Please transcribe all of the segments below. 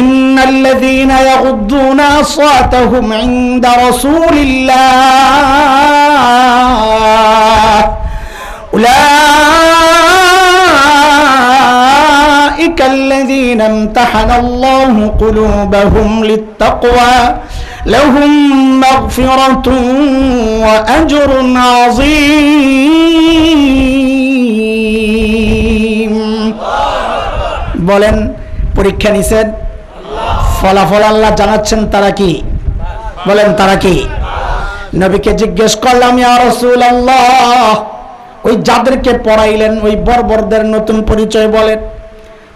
ইন্নাল্লাযীনা ইয়াগুদ্দুনা আসওয়াতাহুম ইনদা রাসূলিল্লাহ উলাইকাল্লাযীনা ইমতাহানাল্লাহু কুলুবাহুম লিত্তাকওয়া লাহুম মাগফিরাতুন ওয়া আজরুন আযীম। বলেন, পরীক্ষা নিছেন, ফলাফল আল্লাহ জানাচ্ছেন। তারা কি? বলেন, তারা কি? নবীকে জিজ্ঞেস করলাম, ইয়া রাসূলুল্লাহ, ওই যাদেরকে পড়াইলেন ওই বর্বরদের নতুন পরিচয় বলেন।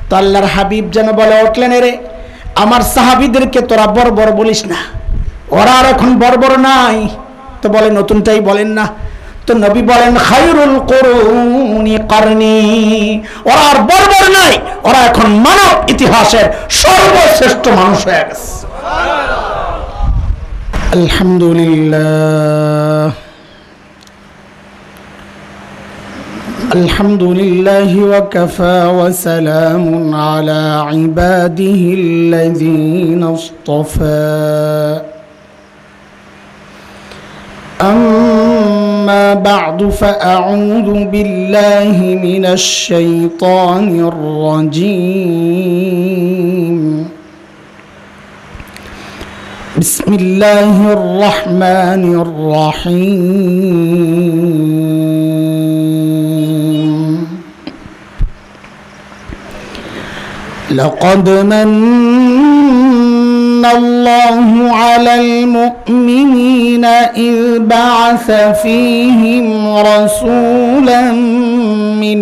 তো আল্লাহর হাবিব যেন বলে উঠলেন, রে আমার সাহাবীদেরকে তোরা বর্বর বলিস না, ওরা আর এখন বর্বর নাই। তো বলে নতুনটাই বলেন না। তো নবী বলেন, খায়রুল কুরুনি কারনি, ওরা আর বর্বর নাই, ওরা এখন মানব ইতিহাসের সর্বশ্রেষ্ঠ মানুষ হয়ে গেছে। আলহামদুলিল্লাহ, আলহামদুলিল্লাহি ওয়া কাফা ওয়া সালামুন আলা ইবাদিহিল্লাযীনা ইসতাফা। أما بعد فأعوذ بالله من الشيطان الرجيم. بسم الله الرحمن الرحيم. لقد من الله على المؤمنين إذ بعث فيهم رسولا من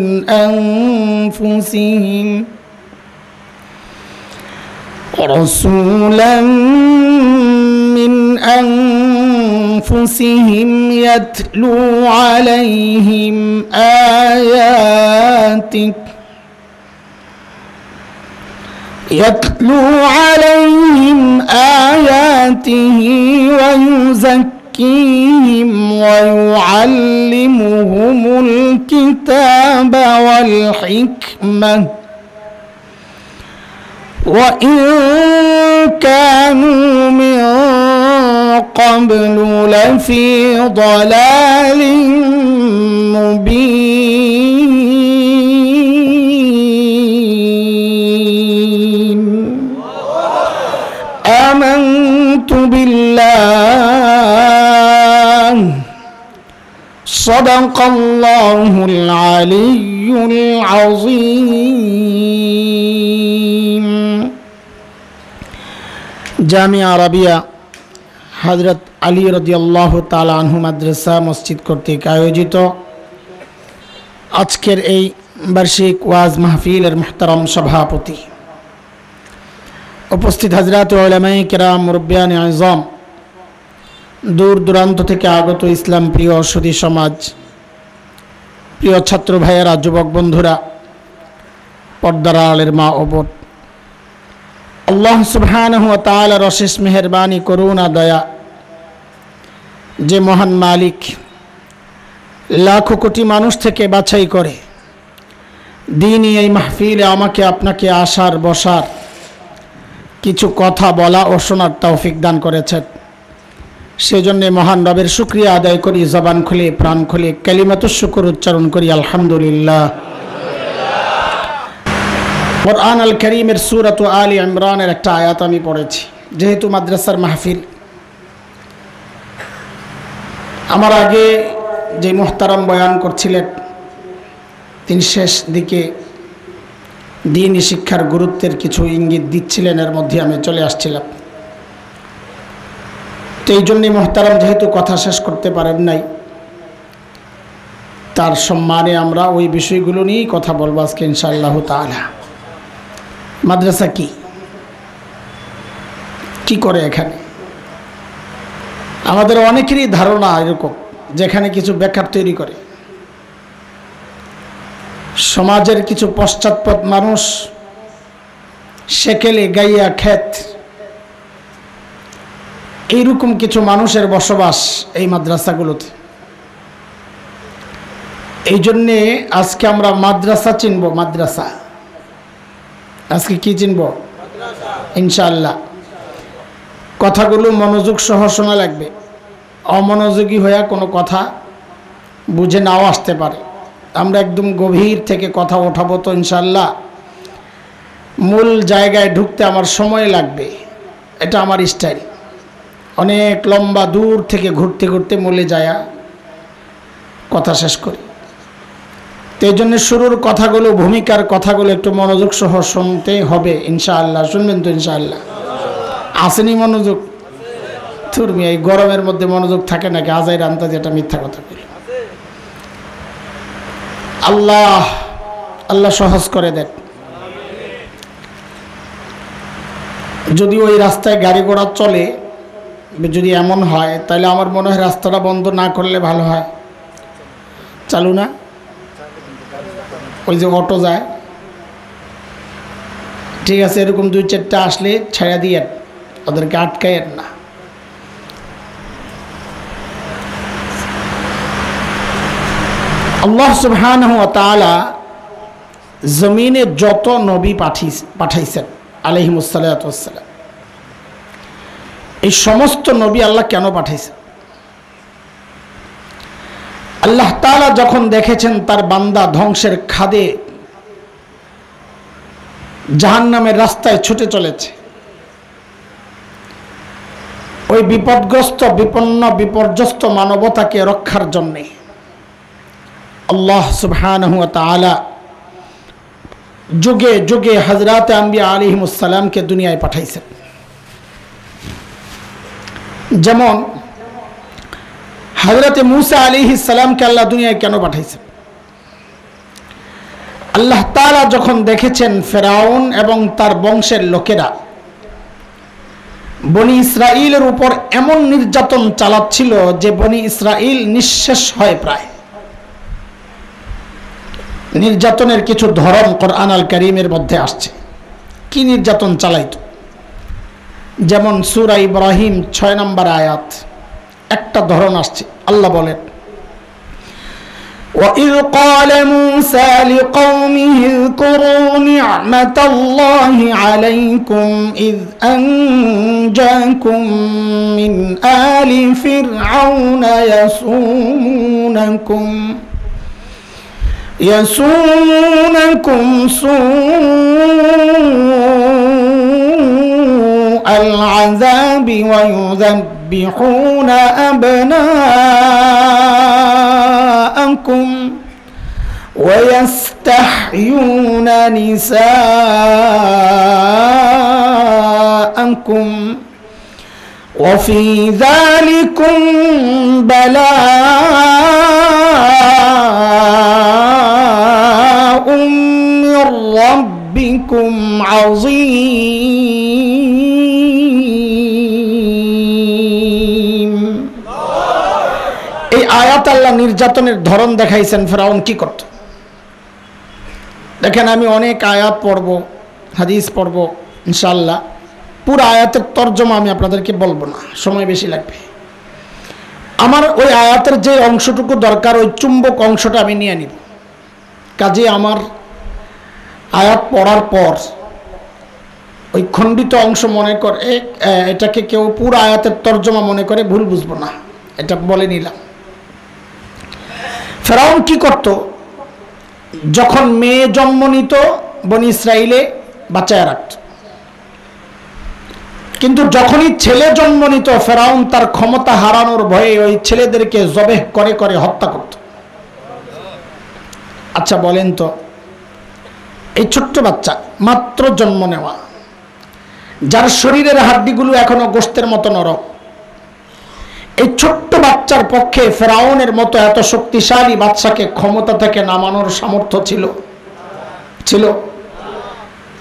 أنفسهم يتلو عليهم آياته ويزكيهم ويعلمهم الكتاب والحكمة وإن كانوا من قبل لفي ضلال مبين. آمنت بالله صدق الله العلي العظيم. জামিয়া আরাবিয়া হযরত আলী রাদিয়াল্লাহু তাআলা আনহু মাদ্রাসা মসজিদ কর্তৃক আয়োজিত আজকের এই বার্ষিক ওয়াজ মাহফিলের মুহতারাম সভাপতি, উপস্থিত হযরত উলামায়ে কিরাম, মুরব্বিয়ানে আযম, দূর দূরান্ত থেকে আগত ইসলাম প্রিয় সুধী সমাজ, প্রিয় ছাত্র ভাইয়েরা, যুবক বন্ধুরা, পর্দার আড়ালের মা ও বোন, আল্লাহ সুবহানাহু ওয়া তাআলার অশেষ মেহেরবানি, করুণা, দয়া, যে মহান মালিক লাখো কোটি মানুষ থেকে বাছাই করে দিনই এই মাহফিলে আমাকে আপনাকে আসার বসার, কিছু কথা বলা ও শোনার তৌফিক দান করেছেন। সেজন্য মহান রবের শুকরিয়া আদায় করি, জবান খুলে প্রাণ খুলে কালিমাতুশ শুকর উচ্চারণ করি, আলহামদুলিল্লাহ। কুরআন আল কারীমের সূরাত আলী ইমরানের একটা আয়াত আমি পড়েছি। যেহেতু মাদ্রাসার মাহফিল, আমার আগে যে মুহতারাম বয়ান করছিলেন তিনি শেষ দিকে দ্বীনি শিক্ষার গুরুত্বের কিছু ইঙ্গিত দিচ্ছিলেন, এর মধ্যে আমি চলে আসছিলাম। তো এই জন্যই মুহতারাম যেহেতু কথা শেষ করতে পারেন নাই, তার সম্মানে আমরা ওই বিষয়গুলো নিয়েই কথা বলবো আজকে ইনশাআল্লাহ তাআলা। মাদ্রাসা কি করে এখানে? আমাদের অনেকেরই ধারণা এরকম, যেখানে কিছু বেকার তৈরি করে, সমাজের কিছু পশ্চাৎপদ মানুষ, সেকেলে গাইয়া ক্ষেত, এইরকম কিছু মানুষের বসবাস এই মাদ্রাসাগুলোতে। এই জন্যে আজকে আমরা মাদ্রাসা চিনব। মাদ্রাসা আজকে কি চিনব? ইনশাআল্লাহ। কথাগুলো মনোযোগ সহ শোনা লাগবে, অমনোযোগী হয়ে কোনো কথা বুঝে নাও আসতে পারে। আমরা একদম গভীর থেকে কথা ওঠাবো তো ইনশাআল্লাহ। মূল জায়গায় ঢুকতে আমার সময় লাগবে, এটা আমার স্টাইল। অনেক লম্বা দূর থেকে ঘুরতে ঘুরতে মূলে যায় কথা শেষ করি। তো এই জন্য শুরুর কথাগুলো, ভূমিকার কথাগুলো একটু মনোযোগ সহ শুনতে হবে ইনশাআল্লাহ। শুনবেন তো ইনশাআল্লাহ? আসেনি মনোযোগ? থুরমি এই গরমের মধ্যে মনোযোগ থাকে নাকি? আজাই রান্তা যেটা মিথ্যা কথা বলি। আল্লাহ আল্লাহ সহজ করে দেন। যদি ওই রাস্তায় গাড়ি ঘোড়া চলে, যদি এমন হয় তাহলে আমার মনে হয় রাস্তাটা বন্ধ না করলে ভালো হয়। চালু না? ওই যে অটো যায়, ঠিক আছে, এরকম 2-4টা আসলে ছেড়ে দিয়ে ওদেরকে আটকায়েন না। আল্লাহ সুবহানাহু ওয়া তাআলা জমিনে যত নবী পাঠাইছেন আলাইহিমুস সালাতু ওয়াস সালাম, এই সমস্ত নবী আল্লাহ কেন পাঠাইছেন? আল্লাহ তাআলা যখন দেখেছেন তার বান্দা ধ্বংসের খাদে জাহান্নামের রাস্তায় ছুটে চলেছে, ওই বিপদগ্রস্ত বিপন্ন বিপর্যস্ত মানবতাকে রক্ষার জন্যে আল্লাহ সুবহানাহু ওয়া তাআলা যুগে যুগে হযরত আম্বিয়া আলাইহিমুস সালামকে দুনিয়ায় পাঠাইছেন। যেমন হযরত মূসা আলাইহিস সালামকে আল্লাহ দুনিয়ায় কেন পাঠাইছেন? আল্লাহ তাআলা যখন দেখেছেন ফেরাউন এবং তার বংশের লোকেরা বনি ইসরাইলের উপর এমন নির্যাতন চালাচ্ছিল যে বনি ইসরাইল নিঃশেষ হয় প্রায়। নির্যাতনের কিছু ধরন কোরআন আল কারীমের মধ্যে আসছে, কি নির্যাতন চালাইতো। যেমন সূরা ইব্রাহিম 6 নম্বর আয়াত একটা ধরন আসছে। আল্লাহ বলেন, وَإِذْ قَالَ مُوسَى لِقَوْمِهِ اذْكُرُوا نِعْمَةَ اللَّهِ عَلَيْكُمْ إِذْ أَنْجَاكُمْ مِنْ آلِ فِرْعَوْنَ يَسُومُونَكُمْ سُوءَ الْعَذَابِ وَيُذَبِّحُونَ أَبْنَاءَكُمْ وَيَسْتَحْيُونَ نِسَاءَكُمْ وَفِي ذَلِكُمْ بَلَاءٌ مِّن رَّبِّكُمْ عَظِيمٌ। এই আয়াত আল্লাহ নির্যাতনের ধরন দেখাইছেন ফেরাউন কি করত। দেখেন, আমি অনেক আয়াত পড়ব, হাদিস পড়ব ইনশাআল্লাহ। পুরো আয়াতের তর্জমা আমি আপনাদেরকে বলবো না, সময় বেশি লাগবে। আমার ওই আয়াতের যে অংশটুকু দরকার, ওই চুম্বক অংশটা আমি নিয়ে নিব। কাজে আমার আয়াত পড়ার পর ওই খণ্ডিত অংশ মনে করে এটাকে কেউ পুরো আয়াতের তর্জমা মনে করে ভুল বুঝবো না, এটা বলে নিলাম। ফেরাউন কি করত? যখন মেয়ে জন্ম নিত বনি ইসরাইলে বাঁচায় রাখত, কিন্তু যখনই ছেলে জন্ম নিত ফেরাউন তার ক্ষমতা হারানোর ভয়ে ওই ছেলেদেরকে জবেহ করে করে হত্যা করত। আচ্ছা বলেন তো, এই ছোট্ট বাচ্চা মাত্র জন্ম নেওয়া, যার শরীরের হাড্ডিগুলো এখনো গোশতের মতো নরম, এই ছোট্ট বাচ্চার পক্ষে ফেরাউনের মতো এত শক্তিশালী বাদশাকে ক্ষমতা থেকে নামানোর সামর্থ্য ছিল?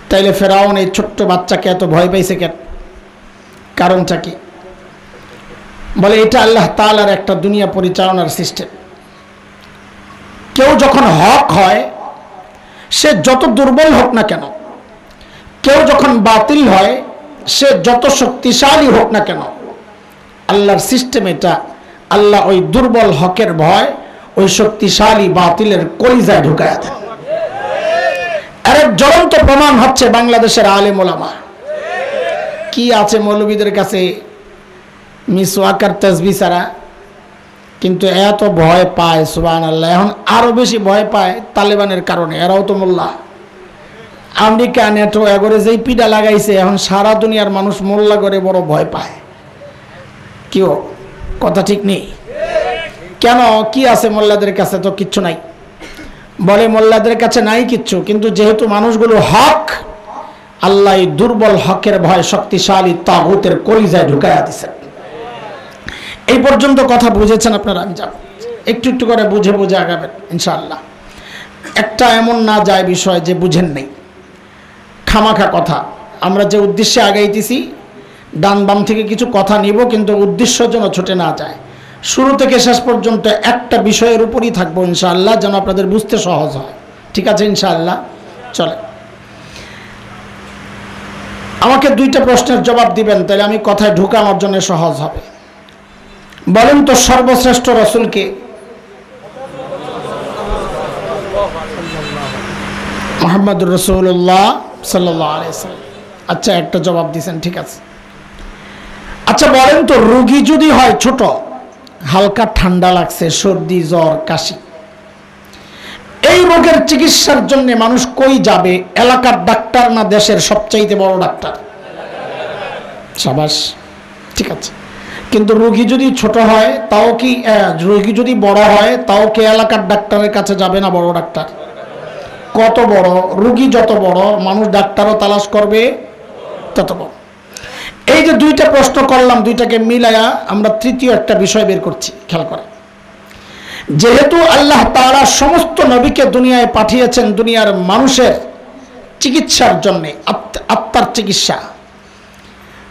তাইলে ফেরাউন এই ছোট্ট বাচ্চাকে এত ভয় পাইছে কেন? কারণটা কি? বলে এটা আল্লাহ তাআলার একটা দুনিয়া পরিচালনার সিস্টেম। কেউ যখন হক হয়, সে যত দুর্বল হোক না কেন, কেউ যখন বাতিল হয়, সে যত শক্তিশালী হোক না কেন, আল্লাহর সিস্টেম এটা। আল্লাহ ওই দুর্বল হকের ভয় ওই শক্তিশালী বাতিলের কলিজায় ঢুকায়া দেন। এর জ্বলন্ত প্রমাণ হচ্ছে বাংলাদেশের আলেম ওলামা। কি আছে মৌলবীদের কাছে মিসওয়াক আর তাসবিহ ছাড়া, কিন্তু এত ভয় পায় সুবহানাল্লাহ। এখন আরো বেশি ভয় পায় তালেবানের কারণে। এরাও তো মোল্লা, আমেরিকা নেটো এগরে যেই পিডা লাগাইছে, এখন সারা দুনিয়ার মানুষ মোল্লা করে বড় ভয় পায়। কেউ কথা ঠিক নেই। কেন? কি আছে মোল্লাদের কাছে? তো কিচ্ছু নাই। বলে মোল্লাদের কাছে নাই কিচ্ছু, কিন্তু যেহেতু মানুষগুলো হক, আল্লাহ দুর্বল হকের ভয় শক্তিশালী তাগুতের কলিজায় ঢুকাইয়া দিছেন। এই পর্যন্ত কথা বুঝেছেন আপনারা? আমি যাব একটু একটু করে বুঝে বুঝে আগাবেন ইনশাআল্লাহ। একটা এমন না যায় বিষয় যে বুঝেন নেই, খামাখা কথা। আমরা যে উদ্দেশ্যে আগাইতেছি, ডান বাম থেকে কিছু কথা নিব, কিন্তু উদ্দেশ্য যেন ছুটে না যায়। শুরু থেকে শেষ পর্যন্ত একটা বিষয়ের উপরই থাকবো ইনশাআল্লাহ, যেন আপনাদের বুঝতে সহজ হয়। ঠিক আছে ইনশাআল্লাহ? চলে, আমাকে দুইটা প্রশ্নের জবাব দিবেন, তাহলে আমি কথায় ঢুকা আমার জন্য সহজ হবে। বলেন তো সর্বশ্রেষ্ঠ রাসূলকে? মুহাম্মদুর রাসূলুল্লাহ সাল্লাল্লাহু আলাইহি ওয়াসাল্লাম। আচ্ছা, একটা জবাব দিয়েছেন, ঠিক আছে। আচ্ছা বলেন তো, রোগী যদি হয় ছোট, হালকা ঠান্ডা লাগছে, সর্দি জ্বর কাশি, এই রোগের চিকিৎসার জন্য মানুষ কই যাবে? এলাকার ডাক্তার না দেশের সবচাইতে বড় ডাক্তার? সাবাস, ঠিক আছে। কিন্তু রোগী যদি ছোট হয় তাও কি, রোগী যদি বড় হয় তাও কি এলাকার ডাক্তারের কাছে যাবে না বড় ডাক্তার? কত বড় রোগী যত বড়, মানুষ ডাক্তারও তালাশ করবে তত বড়। এই যে দুইটা প্রশ্ন করলাম, দুইটাকে মিলায়া আমরা তৃতীয় একটা বিষয় বের করছি, খেয়াল করে। যেহেতু আল্লাহ তাআলা সমস্ত নবীকে দুনিয়ায় পাঠিয়েছেন দুনিয়ার মানুষের চিকিৎসার জন্য, আত্মার চিকিৎসা,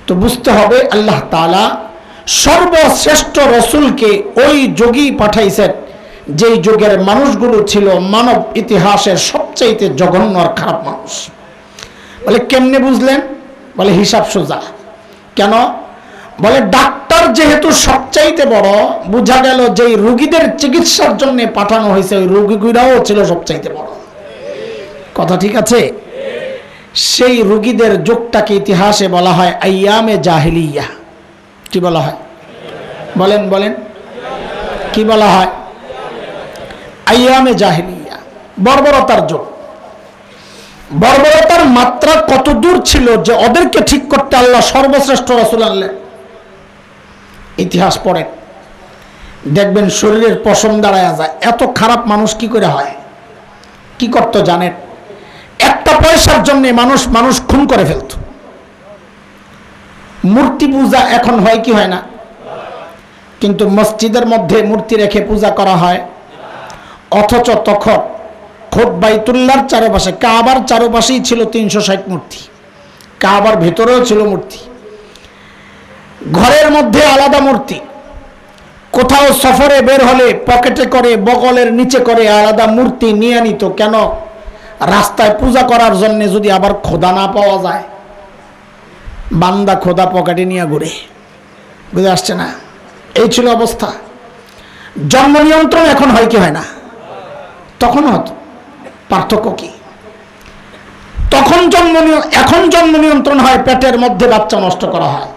তো বুঝতে হবে আল্লাহ তাআলা সর্বশ্রেষ্ঠ রসুলকে ওই যুগেই পাঠাইছেন যেই যুগের মানুষগুলো ছিল মানব ইতিহাসের সবচাইতে জঘন্য আর খারাপ মানুষ। বলে কেমনে বুঝলেন? বলে হিসাব সোজা। কেন? বলে ডাক্তার যেহেতু সবচাইতে বড়, বোঝা গেল যেই রোগীদের চিকিৎসার জন্য পাঠানো হয়েছে ওই রোগীগুলাও ছিল সবচাইতে বড়। কথা ঠিক আছে? সেই রোগীদের যুগটাকে ইতিহাসে বলা হয় আইয়ামে জাহিলিয়া। কি বলা হয়? বলেন বলেন, কি বলা হয়? আইয়ামে জাহিলিয়া, বর্বরতার যুগ। বর্বরতার মাত্রা কত দূর ছিল যে ওদেরকে ঠিক করতে আল্লাহ সর্বশ্রেষ্ঠ রাসূল আনলেন। ইতিহাস পড়েন, দেখবেন শরীরের পশম দাঁড়ায় যায়। এত খারাপ মানুষ কি করে হয়? কি করতো জানেন? একটা পয়সার জন্য মানুষ খুন করে ফেলত। মূর্তি পূজা এখন হয় কি হয় না? কিন্তু মসজিদের মধ্যে মূর্তি রেখে পূজা করা হয়। অথচ তখন খোদ বাইতুল্লাহর চারপাশে, কাবার চারপাশেই ছিল 360 মূর্তি, কাবার ভেতরেও ছিল মূর্তি, ঘরের মধ্যে আলাদা মূর্তি, কোথাও সফরে বের হলে পকেটে করে বগলের নিচে করে আলাদা মূর্তি নিয়ে নিত। কেন? রাস্তায় পূজা করার জন্য যদি আবার খোদা না পাওয়া যায়, বান্দা খোদা পকেটে নিয়ে ঘুরে। বুঝে আসছে না? এই ছিল অবস্থা। জন্ম নিয়ন্ত্রণ এখন হয় কি হয় না? তখন হতো। পার্থক্য কি? তখন এখন জন্ম নিয়ন্ত্রণ হয়, পেটের মধ্যে বাচ্চা নষ্ট করা হয়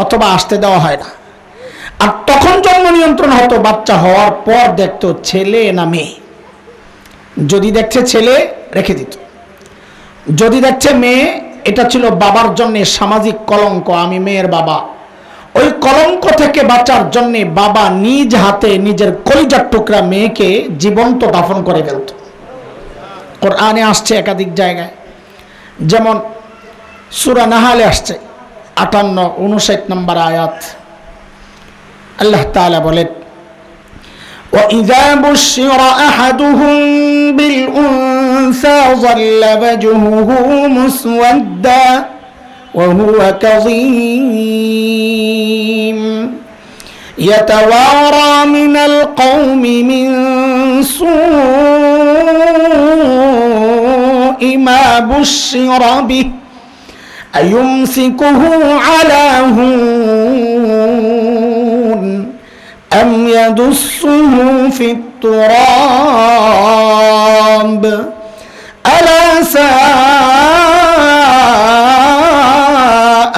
অথবা আসতে দেওয়া হয় না। আর তখন জন্ম নিয়ন্ত্রণ হতো বাচ্চা হওয়ার পর দেখতো ছেলে না মেয়ে। যদি দেখছে ছেলে রেখে দিত, যদি দেখছে মেয়ে, এটা ছিল বাবার জন্য সামাজিক কলঙ্ক। আমি মেয়ের বাবা, ওই কলঙ্ক থেকে বাঁচার জন্য বাবা নিজ হাতে নিজের কলিজার টুকরা মেয়েকে জীবন্ত দাফন করে ফেলত। কোরআনে আসছে একাধিক জায়গায়, যেমন সূরা নাহালে আসছে 58-59 নম্বর আয়াত। আল্লাহ তাআলা বলেন, وَإِذَا بُشِّرَ أَحَدُهُم بِالْأُنثَىٰ ظَلَّ وَجْهُهُ مُسْوَدًّا وَهُوَ كَظِيمٌ يَتَوَارَىٰ مِنَ الْقَوْمِ مِن سُوءِ مَا بُشِّرَ بِهِ أَيُمْسِكُهُ عَلَىٰ هُونٍ أَمْ يَدُسُّهُ فِي التُّرَابِ أَلَا سَاءَ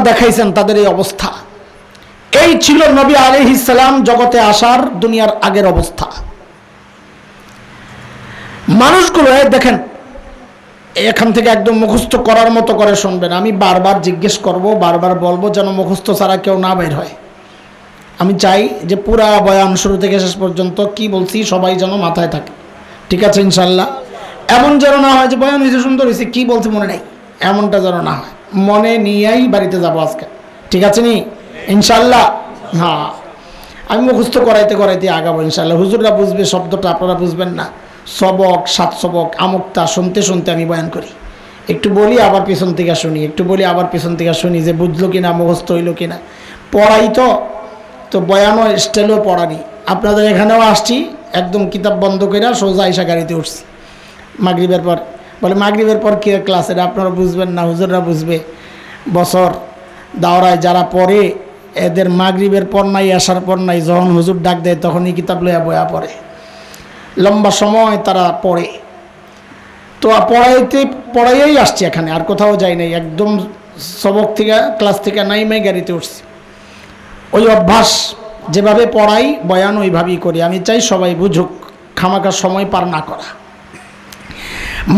দেখাইছেন তাদের এই অবস্থা। এই ছিল নবী আলাইহিস সালাম জগতে আসার দুনিয়ার আগের অবস্থা। মানুষগুলো দেখেন, এখান থেকে একদম মুখস্থ করার মতো করে শুনবেন। আমি বারবার জিজ্ঞেস করব, বারবার বলবো, যেন মুখস্থ ছাড়া কেউ না বের হয়। আমি চাই যে পুরা বয়ান শুরু থেকে শেষ পর্যন্ত কি বলছি সবাই যেন মাথায় থাকে। ঠিক আছে ইনশাল্লাহ? এমন যেন না হয় যে বয়ান হয়েছে সুন্দর হয়েছে, কি বলছে মনে নেই, এমনটা যেন না হয়। মনে নিয়েই বাড়িতে যাব আজকে, ঠিক আছে নি ইনশাল্লাহ? হ্যাঁ, আমি মুখস্থ করাইতে করাইতে আগাবো ইনশাল্লাহ। হুজুররা বুঝবে শব্দটা, আপনারা বুঝবেন না। সবক, সাত সবক, আমুকতা শুনতে শুনতে আমি বয়ান করি। একটু বলি আবার পেছন থেকে শুনি, একটু বলি আবার পেছন থেকে শুনি, যে বুঝলো কিনা, মুখস্থ হইলো কিনা। পড়াই তো বয়ানও স্টাইলও পড়ানি। আপনাদের এখানেও আসছি, একদম কিতাব বন্ধ করে সোজা আইসা গাড়িতে উঠছি মাগরিবের পর। বলে মাগরিবের পর কী ক্লাস? এটা আপনারা বুঝবেন না, হুজুররা বুঝবে। বছর দাওরায় যারা পড়ে এদের মাগরিবের পর নাই, আসার পর নাই, যখন হুজুর ডাক দেয় তখনই কিতাব লইয়া বয়া পড়ে, লম্বা সময় তারা পড়ে। তো পড়াইয়াই আসছি এখানে, আর কোথাও যাই নাই। একদম সবক থেকে, ক্লাস থেকে নাইমে গাড়িতে উঠছি। ওই অভ্যাস, যেভাবে পড়াই বয়ান ওইভাবেই করি। আমি চাই সবাই বুঝুক, খামাখা সময় পার না করা।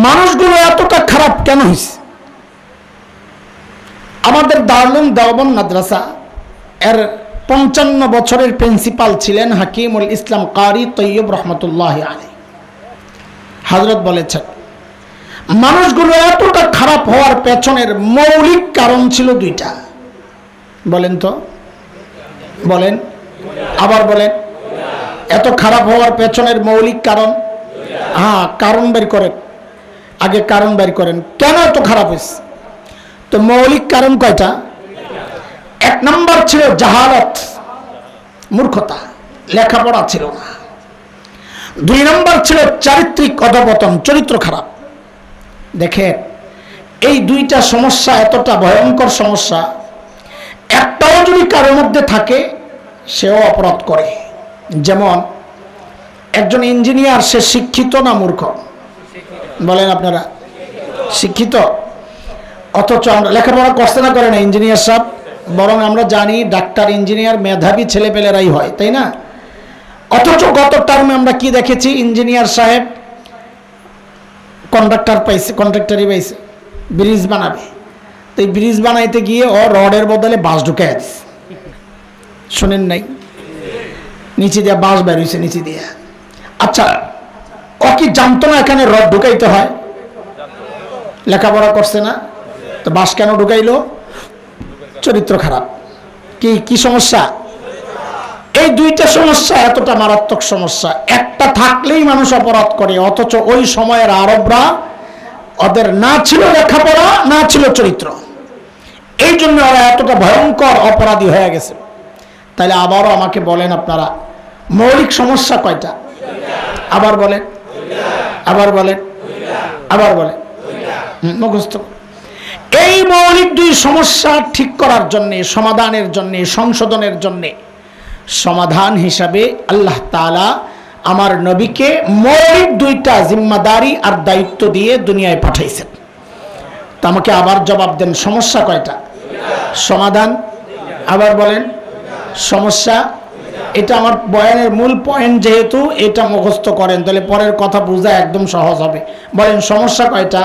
মানুষগুলো এতটা খারাপ কেন হয়েছে? আমাদের দারুল দেওবন্দ মাদ্রাসা এর 55 বছরের প্রিন্সিপাল ছিলেন হাকিমুল ইসলাম কারি তৈয়ব রহমতুল্লাহ আলাইহি। হযরত বলেছেন, মানুষগুলো এতটা খারাপ হওয়ার পেছনের মৌলিক কারণ ছিল দুইটা। বলেন তো, বলেন, আবার বলেন। এত খারাপ হওয়ার পেছনের মৌলিক কারণ? হ্যাঁ, কারণ বের করেন, আগে কারণ বের করেন, কেন এত খারাপ হয়েছে। তো মৌলিক কারণ কয়টা? 1 নম্বর ছিল জাহালত, মূর্খতা, লেখাপড়া ছিল না। 2 নম্বর ছিল চারিত্রিক অধপতন, চরিত্র খারাপ। দেখেন, এই দুইটা সমস্যা এতটা ভয়ঙ্কর সমস্যা, একটাও যদি কারোর মধ্যে থাকে সেও অপরাধ করে। যেমন একজন ইঞ্জিনিয়ার, সে শিক্ষিত না মূর্খ? বলেন আপনারা, শিক্ষিত। অথচ আমরা লেখাপড়া করতে না করে না ইঞ্জিনিয়ার সাহেব, বরং আমরা জানি ডাক্তার, ইঞ্জিনিয়ার মেধাবী ছেলেপেলেরাই হয়, তাই না? অথচ গত টার্মে আমরা কি দেখেছি? ইঞ্জিনিয়ার সাহেব কন্ট্রাক্টরই পাইছে, ব্রিজ বানাবে। তো এই ব্রিজ বানাইতে গিয়ে ও রডের বদলে বাঁশ ঢুকাই দিচ্ছে। শোনেন নাই? নিচে দিয়ে বাঁশ বের হয়েছে, নিচে দিয়ে। আচ্ছা, ও কি জানতো না এখানে রড ঢুকাইতে হয়? লেখাপড়া করছে না, তো বাঁশ কেন ঢুকাইলো? চরিত্র খারাপ। কি সমস্যা? এই দুইটা সমস্যা এতটা মারাত্মক সমস্যা, একটা থাকলেই মানুষ অপরাধ করে। অথচ ওই সময়ের আরবরা, ওদের না ছিল লেখাপড়া, না ছিল চরিত্র, এই জন্য ওরা এতটা ভয়ঙ্কর অপরাধী হয়ে গেছে। তাহলে আবারও আমাকে বলেন আপনারা, মৌলিক সমস্যা কয়টা? আবার বলেন, আবার বলেন, আবার বলেন, মুখস্থ। এই মৌলিক 2 সমস্যা ঠিক করার জন্যে, সমাধানের জন্যে, সংশোধনের জন্যে, সমাধান হিসাবে আল্লাহ তাআলা আমার নবীকে মৌলিক 2টা জিম্মাদারি আর দায়িত্ব দিয়ে দুনিয়ায় পাঠাইছেন। তো আমাকে আবার জবাব দেন, সমস্যা কয়টা? সমাধান? আবার বলেন, সমস্যা। এটা আমার বয়ানের মূল পয়েন্ট, যেহেতু এটা মুখস্থ করেন তাহলে পরের কথা বোঝা একদম সহজ হবে। বলেন, সমস্যা কয়টা?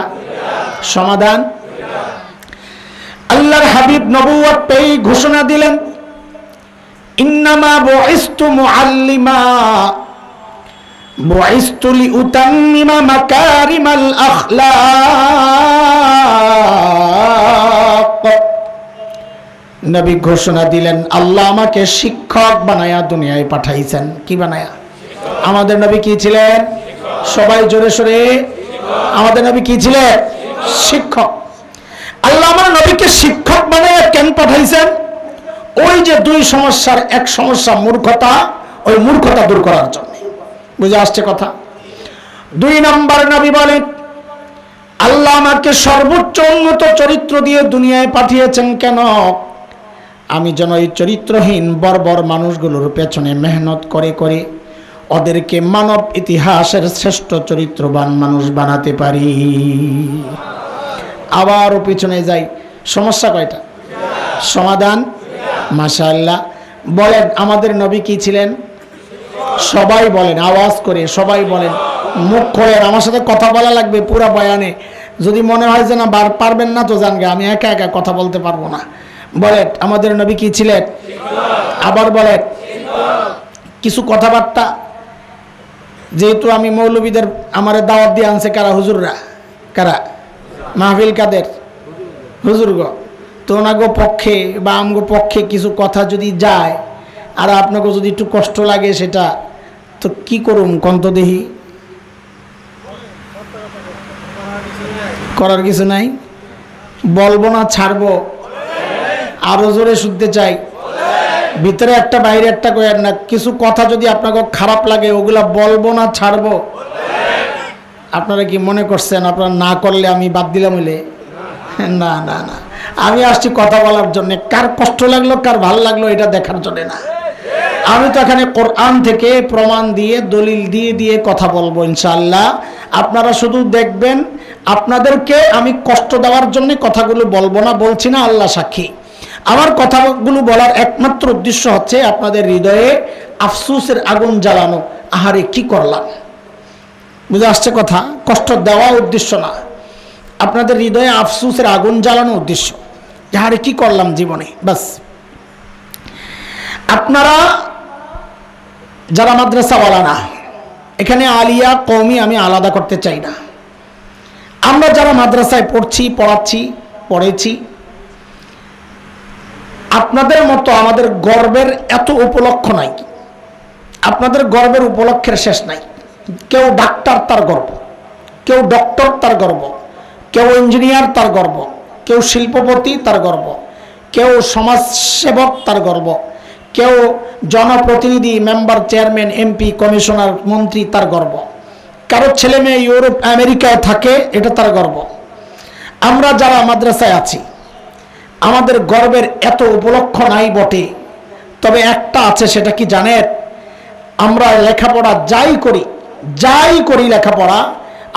সমাধান? আল্লাহর হাবিব নবুয়ত পেয়ে ঘোষণা দিলেন, ইন্নামা বুইস্তু মুআল্লিমা বুইস্তু লিউতাম্মিমা মাকারিমাল আখলাক। নবী ঘোষণা দিলেন, আল্লাহ আমাকে শিক্ষক বানায়া দুনিয়ায় পাঠাইছেন। কি বানায়া? আমাদের নবী কি ছিলেন? সবাই জোরে সোরে, আমাদের নবী কি ছিলেন? শিক্ষক। আল্লাহ আমার নবীকে শিক্ষক বানায়া কেন পাঠাইছেন? ওই যে 2 সমস্যার এক সমস্যা মূর্খতা, ওই মূর্খতা দূর করার জন্য। বুঝে আসছে কথা? 2 নম্বর নবী বলেন, আল্লাহ আমাকে সর্বোচ্চ উন্নত চরিত্র দিয়ে দুনিয়ায় পাঠিয়েছেন কেন? আমি যেন এই চরিত্রহীন বর্বর মানুষগুলোর পেছনে মেহনত করে করে ওদেরকে মানব ইতিহাসের শ্রেষ্ঠ চরিত্রবান মানুষ বানাতে পারি। আবারও পিছনে যাই, সমস্যা কয়টা? সমাধান? মাশাআল্লাহ। বলেন আমাদের নবী কি ছিলেন? সবাই বলেন, আওয়াজ করে সবাই বলেন, মুখ খোলেন, আমার সাথে কথা বলা লাগবে পুরা বয়ানে। যদি মনে হয় যে না পারবেন না তো জানগে, আমি একা একা কথা বলতে পারবো না। বলেন আমাদের নবী কি ছিলেন? আবার বলেন কিছু কথাবার্তা। যেহেতু আমি মৌলবীদের আমারে দাওয়াত দিয়ে আনছে কারা? হুজুররা। কারা? মাহফিল কাদের? হুজুরগ। তো ওনাগো পক্ষে বা আমগো পক্ষে কিছু কথা যদি যায় আর আপনাকে যদি একটু কষ্ট লাগে সেটা তো কি করুম কন্ত দেহি? করার কিছু নাই। বলবো না ছাড়বো? আরো জোরে শুনতে চাই। ভিতরে একটা বাইরে একটা কয়েন না। কিছু কথা যদি আপনাকে খারাপ লাগে ওগুলা বলবো না ছাড়বো? আপনারা কি মনে করছেন আপনারা না করলে আমি বাদ দিলাম হইলে? না না না, আমি আসছি কথা বলার জন্য। কার কষ্ট লাগলো কার ভালো লাগলো এটা দেখার জন্য না। আমি তো এখানে কোরআন থেকে প্রমাণ দিয়ে দলিল দিয়ে দিয়ে কথা বলবো ইনশাআল্লাহ। আপনারা শুধু দেখবেন। আপনাদেরকে আমি কষ্ট দেওয়ার জন্য কথাগুলো বলবো না, বলছি না, আল্লাহ সাক্ষী। আমার কথাগুলো বলার একমাত্র উদ্দেশ্য হচ্ছে আপনাদের হৃদয়ে আফসোসের আগুন জ্বালানো। আহারে কি করলাম, বুঝে আসছে কথা? কষ্ট দেওয়া উদ্দেশ্য না, আপনাদের হৃদয়ে আফসোসের আগুন জ্বালানো উদ্দেশ্য। আহারে কি করলাম জীবনে, বাস। আপনারা যারা মাদ্রাসাওয়ালা না, এখানে আলিয়া কওমি আমি আলাদা করতে চাই না। আমরা যারা মাদ্রাসায় পড়ছি, পড়াচ্ছি, পড়েছি, আপনাদের মতো আমাদের গর্বের এত উপলক্ষ নাই। আপনাদের গর্বের উপলক্ষের শেষ নাই। কেউ ডাক্তার তার গর্ব, কেউ ডক্টর তার গর্ব, কেউ ইঞ্জিনিয়ার তার গর্ব, কেউ শিল্পপতি তার গর্ব, কেউ সমাজসেবক তার গর্ব, কেউ জনপ্রতিনিধি, মেম্বার, চেয়ারম্যান, এমপি, কমিশনার, মন্ত্রী তার গর্ব, কারো ছেলে মেয়ে ইউরোপ আমেরিকায় থাকে এটা তার গর্ব। আমরা যারা মাদ্রাসায় আছি আমাদের গর্বের এত উপলক্ষ নাই বটে, তবে একটা আছে, সেটা কি জানেন? আমরা লেখাপড়া যাই করি লেখাপড়া,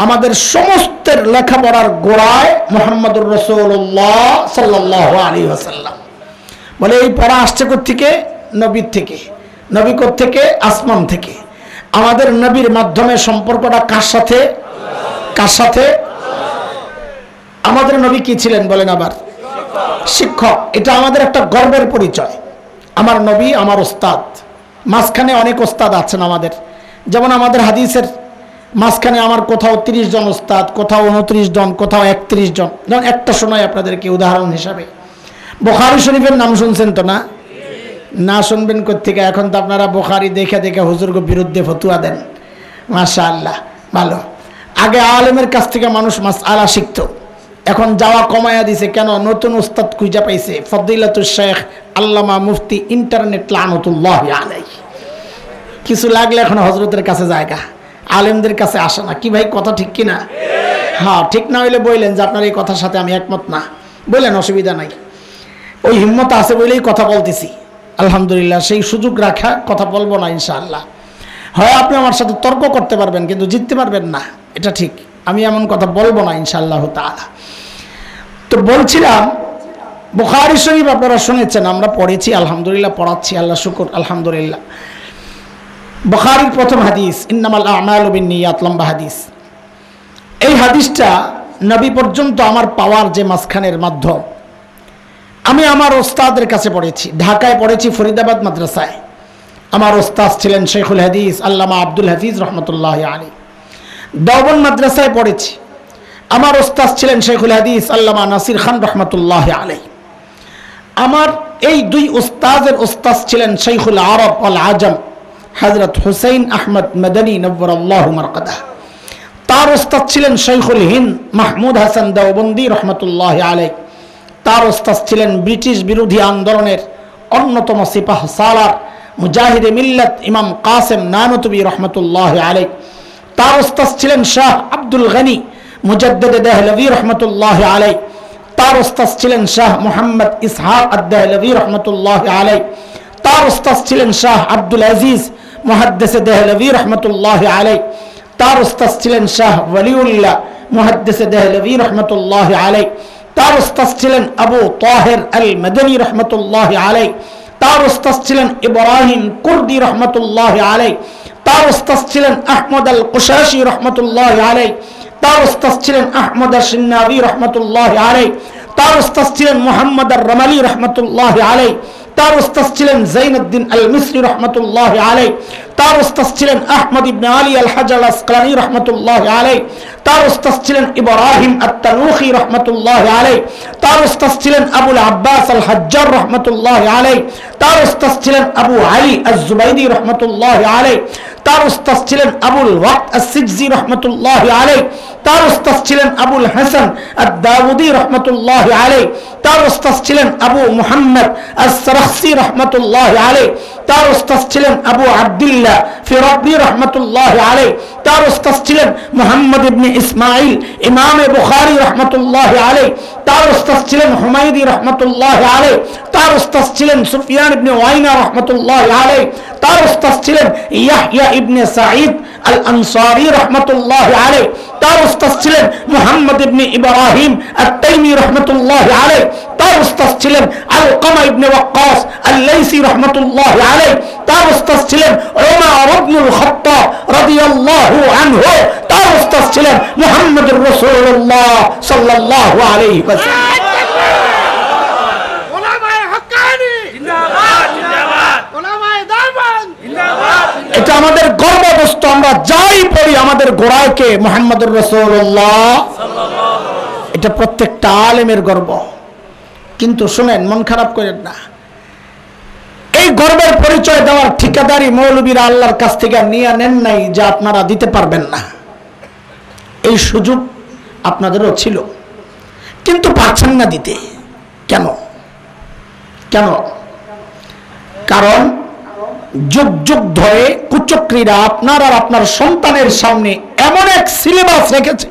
আমাদের সমস্তের লেখাপড়ার গোড়ায় মুহাম্মদুর রাসূলুল্লাহ সাল্লাল্লাহু আলাইহি ওয়াসাল্লাম। বলে এই পড়া আসছে কোত্থেকে? নবীর থেকে। নবী কোত্থেকে? আসমান থেকে। আমাদের নবীর মাধ্যমে সম্পর্কটা কার সাথে? কার সাথে? আমাদের নবী কি ছিলেন বলেন আবার? শিক্ষক। এটা আমাদের একটা গর্বের পরিচয়। আমার নবী আমার ওস্তাদ। মাঝখানে অনেক ওস্তাদ আছেন আমাদের, যেমন আমাদের হাদিসের মাঝখানে আমার কোথাও 30 জন ওস্তাদ, কোথাও 29 জন, কোথাও 31 জন। যেমন একটা শোনায় আপনাদেরকে উদাহরণ হিসাবে। বুখারী শরীফের নাম শুনছেন তো? না না শুনবেন কোত্থেকে? এখন তো আপনারা বুখারী দেখে দেখে হুজুরকে বিরুদ্ধে ফতুয়া দেন। মাশাআল্লাহ, ভালো। আগে আলেমের কাছ থেকে মানুষ মাসআলা শিখতো, এখন যাওয়া কমায়া দিছে। কেন? নতুন উস্তাদ খুঁজে পাইছে, ফদিলাতুশ শেখ আল্লামা মুফতি ইন্টারনেট লানাতুল্লাহি আলাইহি। কিছু লাগলে এখন হযরতের কাছে জায়গা, আলেমদের কাছে আসে না। কি ভাই কথা ঠিক কিনা? হ্যাঁ, ঠিক না হইলে বললেন যে আপনার এই কথার সাথে আমি একমত না, বললেন, অসুবিধা নাই। ওই হিম্মত আছে বলেই কথা বলতেছি, আলহামদুলিল্লাহ। সেই সুযোগ রাখা কথা বলবো না ইনশাআল্লাহ। হয় আপনি আমার সাথে তর্ক করতে পারবেন কিন্তু জিততে পারবেন না, এটা ঠিক। আমি এমন কথা বলবো না ইনশাআল্লাহ তাআলা। তো বলছিলাম বুখারী শরীফ আপনারা শুনেছেন, আমরা পড়েছি, আলহামদুলিল্লাহ, পড়াচ্ছি, আল্লাহ শুকর, আলহামদুলিল্লাহ। বুখারীর প্রথম হাদিস, ইন্নামাল আ'মালু বিন্নিয়াত, লম্বা হাদিস। এই হাদিসটা নবী পর্যন্ত আমার পাওয়ার যে মাঝখানের মাধ্যম, আমি আমার ওস্তাদের কাছে পড়েছি। ঢাকায় পড়েছি ফরিদাবাদ মাদ্রাসায়। আমার ওস্তাদ ছিলেন শেখুল হাদিস আল্লামা আব্দুল হাফিজ রহমতুল্লাহি আলাইহি। দেওবন্দ মাদ্রাসায় পড়েছি। আমার ওস্তাদ ছিলেন শেখুল হাদিস আল্লামা নাসির খান রহমতুল্লাহি আলাইহি। আমার এই দুই ওস্তাদের ওস্তাদ ছিলেন শেখুল আরব ওয়াল আজম হযরত হুসাইন আহমদ মাদানী নব্বরাল্লাহু মারকাদাহ। তার ওস্তাদ ছিলেন শেখুল হিন্দ মাহমুদ হাসান দেওবন্দি রহমতুল্লাহি আলাইহি। তার ওস্তাদ ছিলেন ব্রিটিশ বিরোধী আন্দোলনের অন্যতম সিপাহ সালার মুজাহিদে মিল্লাত ইমাম কাসেম নানতুবি রহমতুল্লাহি আলাইহি। তার ওস্তাদ ছিলেন শাহ আব্দুল গনি মুজাদ্দিদে দেহলভি রহমতুল্লাহি আলাইহি। তার ওস্তাদ ছিলেন শাহ মুহাম্মদ ইসহাক আদ-দেহলভি রহমতুল্লাহি আলাইহি। তার ওস্তাদ ছিলেন শাহ আব্দুল আজিজ মুহাদ্দিসে দেহলভি রহমতুল্লাহি আলাইহি। তার ওস্তাদ ছিলেন শাহ ওয়ালিউল্লাহ মুহাদ্দিসে দেহলভি রহমতুল্লাহি আলাইহি। তার উস্তাদ ছিলেন আবু তাহের আল মাদানী রহমতুল্লাহ আলাইহি, তার উস্তাদ ছিলেন ইব্রাহিম কুর্দি রহমতুল্লাহ আলাইহি, তার উস্তাদ ছিলেন আহমদ আল কুশাশি রহমতুল্লাহ আলাইহি, তার উস্তাদ ছিলেন আহমদ আশ-শিন্নাবি রহমতুল্লাহ আলাইহি, তার উস্তাদ ছিলেন মুহাম্মদ আর-রামালি রহমতুল্লাহ আলাইহি, তার উস্তাদ ছিলেন জাইনুদ্দিন আল মিসরি রহমতুল্লাহ আলাইহি, তার উস্তাদ ছিলেন আহমদ ইবনে আলী আল হাজার আসকালানি রহমতুল্লাহ আলাইহি, তার উস্তাদ ছিলেন ইব্রাহিম আত-তানুখি রহমতুল্লাহ আলাইহি, তার উস্তাদ ছিলেন আবুল আব্বাস আল হাজ্জার রহমতুল্লাহ আলাইহি, তার উস্তাদ ছিলেন আবু আলী আজ-জুবাইদি রহমতুল্লাহ আলাইহি, তার উস্তাদ ছিলেন আবুল ওয়াক্ত আস-সিজজি রহমতুল্লাহ আলাইহি, তার উস্তাদ ছিলেন আবুল হাসান আদ-দাউদি রহমতুল্লাহ আলাইহি, তার উস্তাদ ছিলেন আবু মুহাম্মদ আস-সারাখসি রহমতুল্লাহ আলাইহি, তার উস্তাদ ছিলেন আবু আব্দুল্লাহ ফিরাবি রহমতুল্লাহ আলাইহি, তার উস্তাদ ছিলেন মুহাম্মদ ইবনে ইসমাঈল ইমামে বুখারী রহমতুল্লাহ আলাইহি, তার উস্তাদ ছিলেন হুমায়দি রহমতুল্লাহ আলাইহি, তার উস্তাদ ছিলেন সুফিয়ান ইবনে ওয়াইনা রহমতুল্লাহ আলাইহি, তার উস্তাদ ছিলেন ইয়াহইয়া ইবনে সাঈদ আল আনসারী রহমতুল্লাহ আলাইহি, তার উস্তাদ ছিলেন মুহাম্মদ ইবনে ইব্রাহিম আত-তাইমি রহমতুল্লাহ আলাইহি, তার উস্তাদ ছিলেন আলকামা ইবনে ওয়াক্কাস আল-লাইসি রহমতুল্লাহ আলাইহি, তার উস্তাদ ছিলেন উমর ইবনুল খাত্তাব রাদিয়াল্লাহু আনহু, তার উস্তাদ ছিলেন মুহাম্মদুর রাসূলুল্লাহ সাল্লাল্লাহু আলাইহি ওয়াসাল্লাম। এটা আমাদের গর্ববস্তু, আমরা যাই পড়ি আমাদের গোড়ায় কে? মুহাম্মদুর রাসূলুল্লাহ। এটা প্রত্যেকটা আলেমের গর্ব। কিন্তু শুনেন, মন খারাপ করেন না, এই গর্বের পরিচয় দেওয়ার ঠিকাদারি মৌলবীরা আল্লাহর কাছ থেকে নিয়ে নেন নাই যে আপনারা দিতে পারবেন না। এই সুযোগ আপনাদেরও ছিল, কিন্তু পারছেন না দিতে। কেন? কেন? কারণ যুগ যুগ ধরে কুচক্রীরা আপনার আর আপনার সন্তানের সামনে এমন এক সিলেবাস রেখেছে,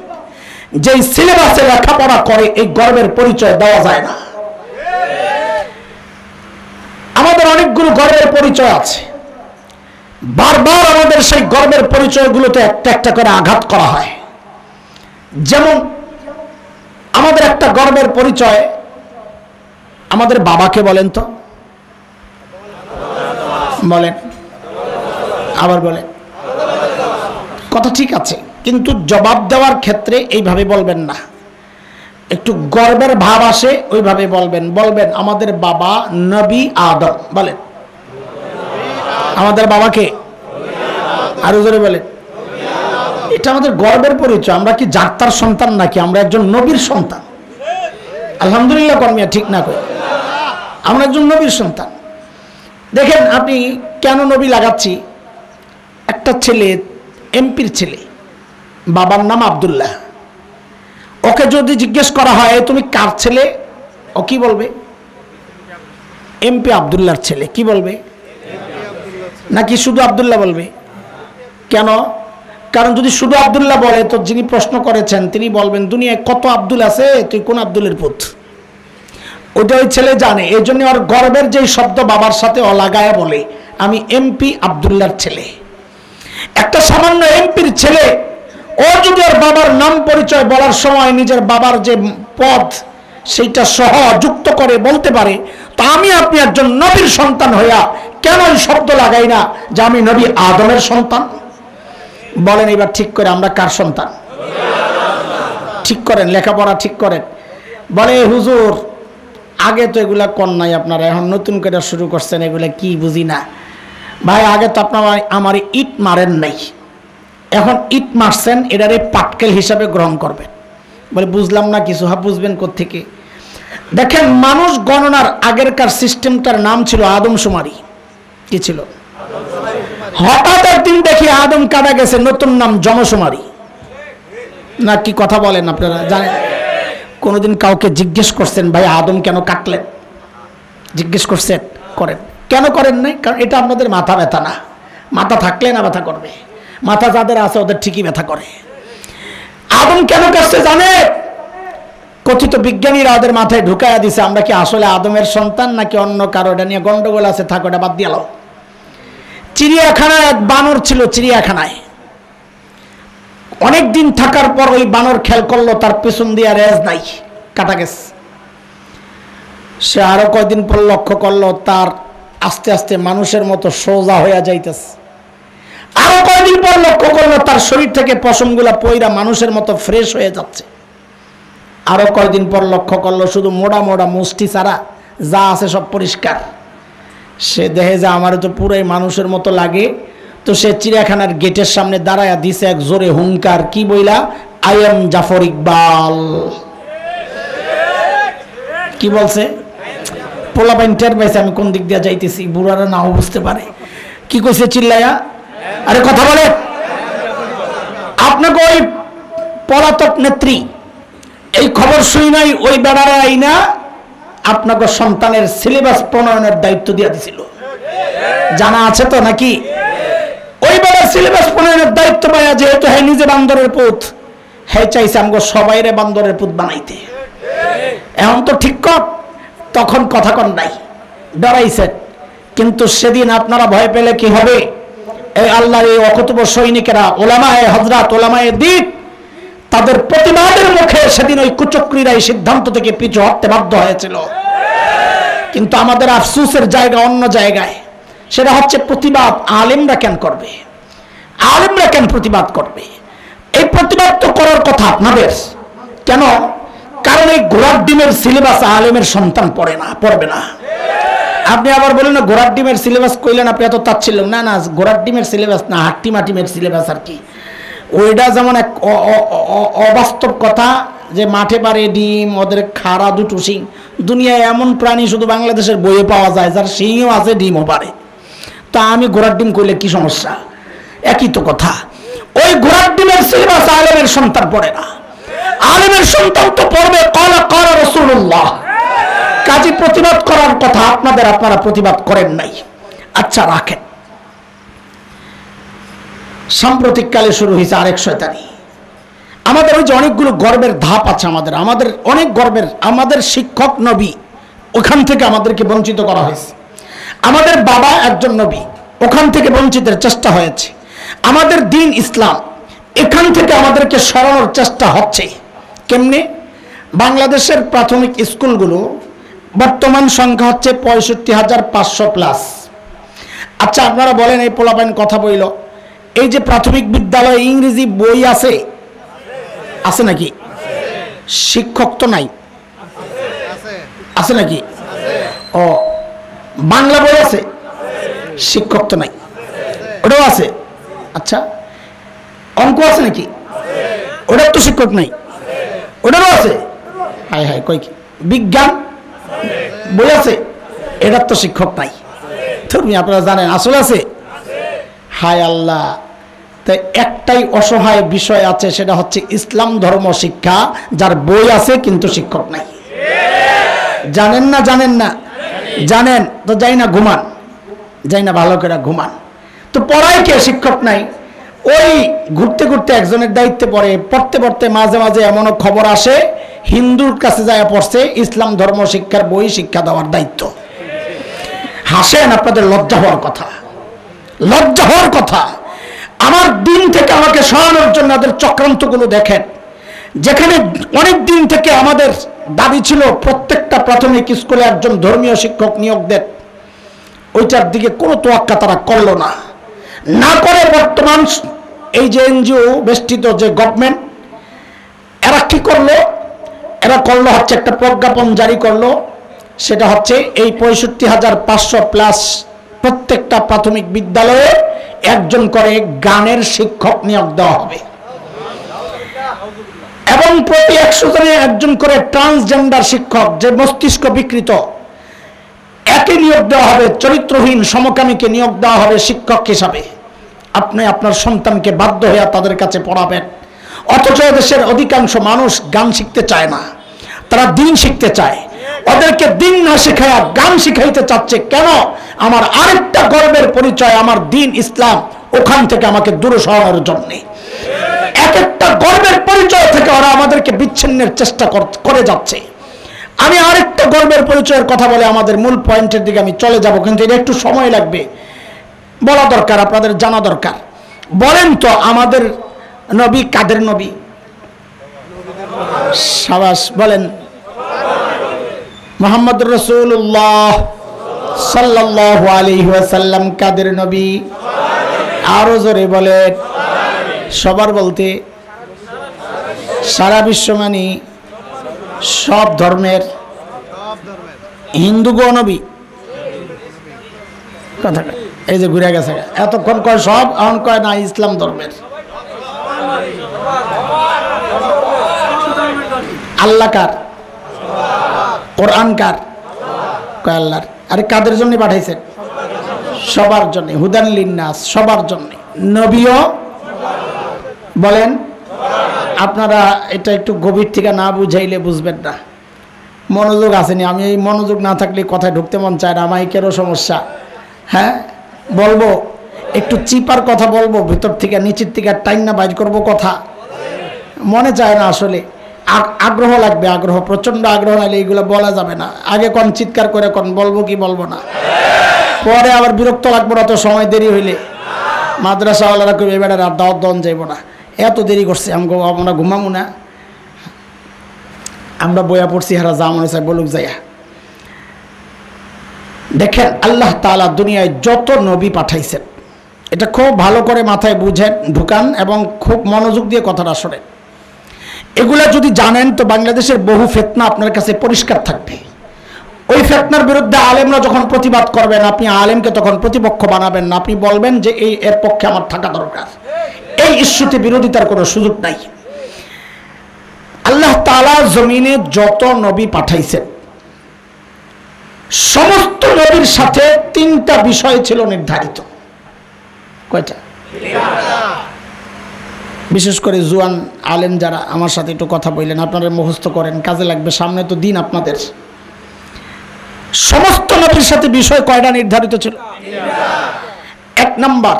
যেই সিলেবাসে লেখাপড়া করে এই গর্বের পরিচয় দেওয়া যায় না। আমাদের অনেকগুলো গর্বের পরিচয় আছে, বারবার আমাদের সেই গর্বের পরিচয়গুলোতে একটা একটা করে আঘাত করা হয়। যেমন আমাদের একটা গর্বের পরিচয়, আমাদের বাবাকে বলেন তো, বলেন, আবার বলেন। কথা ঠিক আছে, কিন্তু জবাব দেওয়ার ক্ষেত্রে এইভাবে বলবেন না, একটু গর্বের ভাব আসে ওইভাবে বলবেন। বলবেন আমাদের বাবা নবী আদম। বলেন আমাদের বাবাকে, আরো জোরে বলেন। এটা আমাদের গর্বের পরিচয়। আমরা কি জাক্তার সন্তান নাকি? আমরা একজন নবীর সন্তান। আলহামদুলিল্লাহ কর্মিয়া, ঠিক না করে? আমরা একজন নবীর সন্তান। দেখেন আপনি কেন নবী লাগাচ্ছি, একটা ছেলে এমপির ছেলে, বাবার নাম আব্দুল্লাহ। ওকে যদি জিজ্ঞেস করা হয় তুমি কার ছেলে, ও কি বলবে? এমপি আব্দুল্লাহর ছেলে। কি বলবে? নাকি শুধু আব্দুল্লাহ বলবে? কেন? কারণ যদি শুধু আব্দুল্লাহ বলে তো যিনি প্রশ্ন করেছেন তিনি বলবেন দুনিয়ায় কত আব্দুল আছে, তুই কোন আব্দুলের পুত? ওটা ওই ছেলে জানে। এই জন্য ওর গর্বের যে শব্দ বাবার সাথে ও লাগায় বলে আমি এমপি আব্দুল্লাহর ছেলে। একটা সামান্য এমপির ছেলে ও যদি ওর বাবার নাম পরিচয় বলার সময় নিজের বাবার যে পদ সেইটা সহ যুক্ত করে বলতে পারে, তা আমি আপনি একজন নবীর সন্তান হইয়া কেন এই শব্দ লাগাই না যে আমি নবী আদমের সন্তান? বলেন এবার ঠিক করে আমরা কার সন্তান? ঠিক করেন, লেখাপড়া ঠিক করেন। বলে হুজুর আগে তো এগুলা কর নাই, আপনারা এখন নতুন করে শুরু করছেন, এগুলা কি বুঝি না। ভাই আগে তো আপনারা আমার ইট মারেন নাই, এখন ইট মারছেন, এটারে পাটকেল হিসাবে গ্রহণ করবেন। বলে বুঝলাম না কিছু। হ্যাঁ বুঝবেন কোত্থেকে? দেখেন মানুষ গণনার আগেরকার সিস্টেমটার নাম ছিল আদমশুমারি। কি ছিল? হঠাৎ একদিন দেখি আদম কাটা গেছে, নতুন নাম জনশুমারি। না কি কথা বলেন আপনারা? জানেন কোনোদিন কাউকে জিজ্ঞেস করছেন ভাই আদম কেন কাটলেন? জিজ্ঞেস করছেন? করেন। কেন করেন নাই? কারণ এটা আপনাদের মাথা ব্যথা না। মাথা থাকলে না ব্যথা করবে, মাথা যাদের আছে ওদের ঠিকই ব্যথা করে। আদম কেন কাটছে জানে? কথিত বিজ্ঞানীরা ওদের মাথায় ঢুকাইয়া দিছে আমরা কি আসলে আদমের সন্তান নাকি অন্য কারো, এটা নিয়ে গন্ডগোল আছে, থাকো এটা বাদ দিয়ে। চিড়িয়াখানায় এক বানর ছিল, চিড়িয়াখানায় অনেক দিন থাকার পর ওই বানর খেয়াল করলো তার পেছন দিয়ে রেজ নাই, কাটা গেছে। সে আরো কয়দিন পর লক্ষ্য করলো তার আস্তে আস্তে মানুষের মতো সোজা হয়ে যাইতেছে। আরো কয়দিন পর লক্ষ্য করলো তার শরীর থেকে পশমগুলা পয়রা মানুষের মতো ফ্রেশ হয়ে যাচ্ছে। আরো কয়দিন পর লক্ষ্য করলো শুধু মোড়া মোড়া মুষ্টি ছাড়া যা আছে সব পরিষ্কার। সে দেখে যে আমার তো পুরাই মানুষের মতো লাগে। তো সে চিড়িয়াখানার গেটের সামনে দাঁড়ায়া দিছে এক জোরে হুঙ্কার, কি বইলা, আই এম জাফর ইকবাল। কি বলছে? পোলাপাইন টের পাইছে আমি কোন দিক দিয়ে যাইতেছি, বুড়ারা নাও বুঝতে পারে। কি কইছে চিল্লায়া? আরে কথা বলে। আপনাকে ওই পলাতক নেত্রী এই খবর শুই নাই, ওই বেড়ারে আইনা আপনাকে সন্তানের সিলেবাস প্রণয়নের দায়িত্ব দিয়ে দিছিল, জানা আছে তো নাকি? ওই বেড়ার সিলেবাস প্রণয়নের দায়িত্ব পাইয়া যেহেতু হ্যাঁ নিজে বান্দরের পুত, হ্যাঁ চাইছে আমাকে সবাইরে বান্দরের পুত বানাইতে। এখন তো ঠিক কর, তখন কথা কন নাই, ডরাইছে। কিন্তু সেদিন আপনারা ভয় পেলে কি হবে? এই আল্লাহর এই অকুতুব সৈনিকেরা, ওলামায়ে হযরত, ওলামায়ে দ্বীন, তাদের প্রতিবাদের মুখে সেদিন ওই কুচক্রীরা এই সিদ্ধান্ত থেকে পিছু হটতে বাধ্য হয়েছিল। কিন্তু আমাদের আফসোসের জায়গা অন্য জায়গায়। সেটা হচ্ছে প্রতিবাদ আলেমরা কেন করবে? আলেমরা কেন প্রতিবাদ করবে? এই প্রতিবাদ তো করার কথা আপনাদের। কেন? কারণ এই ঘোড়ার ডিমের সিলেবাস আলেমের সন্তান পড়বে না। আপনি আবার বলেন না ঘোড়ার ডিমের সিলেবাস কইলেন, আপনি এত তাচ্ছিলেন না। না, ঘোড়ার ডিমের সিলেবাস না, হাট্টি মাটিমের সিলেবাস আর কি। ওইটা যেমন এক অবাস্তব কথা যে মাঠে পারে ডিম, ওদের খাড়া দুটো শিং। দুনিয়ায় এমন প্রাণী শুধু বাংলাদেশের বইয়ে পাওয়া যায় যার শিংও আছে, ডিমও পারে। তা আমি ঘোড়ার ডিম কইলে কি সমস্যা? একই তো কথা। ওই ঘোড়ার ডিমের সিলেবাস আলেমের সন্তান পড়ে না। আলেমের সন্তান তো পড়বে ক্বালা ক্বালা রাসূলুল্লাহ। কাজী প্রতিবাদ করার কথা আপনাদের, আপনারা প্রতিবাদ করেন নাই। আচ্ছা রাখেন, সাম্প্রতিককালে শুরু হয়েছে আরেক শয়তানি। আমাদের ওই যে অনেকগুলো গর্বের ধাপ আছে, আমাদের অনেক গর্বের, আমাদের শিক্ষক নবী, ওখান থেকে আমাদেরকে বঞ্চিত করা হয়েছে। আমাদের বাবা একজন নবী, ওখান থেকে বঞ্চিতের চেষ্টা হয়েছে। আমাদের দ্বীন ইসলাম, এখান থেকে আমাদেরকে সরানোর চেষ্টা হচ্ছে। কেমনে? বাংলাদেশের প্রাথমিক স্কুলগুলো বর্তমান সংখ্যা হচ্ছে ৬৫,৫০০ প্লাস। আচ্ছা আপনারা বলেন, এই পোলাপাইন কথা বইল, এই যে প্রাথমিক বিদ্যালয়ে ইংরেজি বই আছে, আছে নাকি? শিক্ষক তো নাই, আছে নাকি? ও, বাংলা বই আছে, শিক্ষক তো নাই, ওটাও আছে। আচ্ছা অঙ্ক আছে নাকি? ওটার তো শিক্ষক নাই, ওটারও আছে। হায় হায়, কই কি? বিজ্ঞান বই আছে, এটার তো শিক্ষক নাই। তুমি আপনারা জানেন আসলে আছে। হায় আল্লাহ, তাই একটাই অসহায় বিষয় আছে, সেটা হচ্ছে ইসলাম ধর্ম শিক্ষা, যার বই আছে কিন্তু শিক্ষক নাই। জানেন না? জানেন না? জানেন তো যাই না ঘুমান, যাই না ভালো করে ঘুমান। তো পড়ায় কে? শিক্ষক নাই। ওই ঘুরতে ঘুরতে একজনের দায়িত্বে পড়ে, পড়তে পড়তে মাঝে মাঝে এমনও খবর আসে হিন্দুর কাছে যায় পড়ছে, ইসলাম ধর্ম শিক্ষার বই শিক্ষা দেওয়ার দায়িত্ব। হাসেন, আপনাদের লজ্জা হওয়ার কথা, লজ্জা হওয়ার কথা। আমার দিন থেকে আমাকে সরানোর জন্য ওদের চক্রান্তগুলো দেখেন। যেখানে অনেক দিন থেকে আমাদের দাবি ছিল প্রত্যেকটা প্রাথমিক স্কুলে একজন ধর্মীয় শিক্ষক নিয়োগ দেন, ওইটার দিকে কোনো তোয়াক্কা তারা করলো না। না করে বর্তমান এই যে এনজিও বেষ্টিত যে গভর্নমেন্ট, এরা কি করলো? এরা করলো হচ্ছে একটা প্রজ্ঞাপন জারি করলো, সেটা হচ্ছে এই ৬৫,৫০০ প্লাস প্রত্যেকটা প্রাথমিক বিদ্যালয়ে একজন করে গানের শিক্ষক নিয়োগ দেওয়া হবে, এবং প্রতি ১০০ জনে একজন করে ট্রান্সজেন্ডার শিক্ষক, যে মস্তিষ্ক বিকৃত, একে নিয়োগ দেওয়া হবে। চরিত্রহীন সমকামীকে নিয়োগ দেওয়া হবে শিক্ষক হিসাবে। আপনি আপনার সন্তানকে বাধ্য হয়ে তাদের কাছে পড়াবেন। অথচ দেশের অধিকাংশ মানুষ গান শিখতে চায় না, তারা দিন শিখতে চায়। ওদেরকে দিন না শেখায় গান শিখাইতে চাচ্ছে কেন? আমার আরেকটা গর্বের পরিচয় আমার দিন ইসলাম, ওখান থেকে আমাকে দূরে সরানোর জন্য। এক একটা গর্বের পরিচয় থেকে ওরা আমাদেরকে বিচ্ছিন্নের চেষ্টা করে যাচ্ছে। আমি আরেকটা গর্বের পরিচয়ের কথা বলে আমাদের মূল পয়েন্টের দিকে আমি চলে যাব, কিন্তু এটা একটু সময় লাগবে, বলা দরকার, আপনাদের জানা দরকার। বলেন তো আমাদের নবী কাদের নবী? সাবাস, বলেন। মুহাম্মদুর রাসূলুল্লাহ সাল্লাল্লাহু আলাইহি ওয়াসাল্লাম কাদের নবী? আরো জোরে বলেন। সবার বলতে সারা বিশ্ব মানে সব ধর্মের, হিন্দু গো নবী কথা এই যে ঘুরে গেছে, এতক্ষণ কয় সব, এখন কয় না ইসলাম ধর্মের। আল্লাহ কার? কোরআন কার? কয় আল্লাহর। আরে কাদের জন্য পাঠাইছেন? সবার জন্য, হুদান লিন্নাস, সবার জন্য। নবীও বলেন। আপনারা এটা একটু গভীর থেকে না বুঝাইলে বুঝবেন না। মনোযোগ আসেনি, আমি এই মনোযোগ না থাকলে কথায় ঢুকতে মন চায় না, মাইকেরও সমস্যা। হ্যাঁ বলবো, একটু চিপার কথা বলবো, ভিতর থেকে নিচের থেকে টাইম না বাইর করবো কথা, মনে চায় না আসলে। আগ্রহ লাগবে, আগ্রহ, প্রচন্ড আগ্রহ নাহলে এইগুলো বলা যাবে না। আগে কোন চিৎকার করে কোন বলবো কি বলবো না, পরে আবার বিরক্ত লাগবো না তো, সময় দেরি হইলে মাদ্রাসাওয়ালারা কবে এবার আর দাওয়াত দন যাইব না, এত দেরি করছে, আমরা ঘুমাবো না, আমরা বইয়া পড়ছি, হারা যা মনে চাই বলুক যাইয়া। দেখেন আল্লাহ তাআলা দুনিয়ায় যত নবী পাঠাইছেন, এটা খুব ভালো করে মাথায় বুঝেন, ঢুকান এবং খুব মনোযোগ দিয়ে কথাটা শোনেন। এগুলা যদি জানেন তো বাংলাদেশের বহু ফিতনা আপনার কাছে পরিষ্কার থাকবে। ওই ফিতনার বিরুদ্ধে আলেমরা যখন প্রতিবাদ করবেন, আপনি আলেমকে তখন প্রতিপক্ষ বানাবেন না, আপনি বলবেন যে এর পক্ষে আমার থাকা দরকার। এই ইস্যুতে বিরোধিতার কোনো সুযোগ নাই। আল্লাহ তাআলা জমিনে যত নবী পাঠাইছেন, সমস্ত নবীর সাথে তিনটা বিষয় ছিল নির্ধারিত। কয়টা? বিশেষ করে জুয়ান আলেম যারা আমার সাথে একটু কথা বললেন, আপনারা মুখস্থ করেন, কাজে লাগবে, সামনে তো দিন আপনাদের। সমস্ত নবীর সাথে বিষয় কয়টা নির্ধারিত ছিল? এক নাম্বার,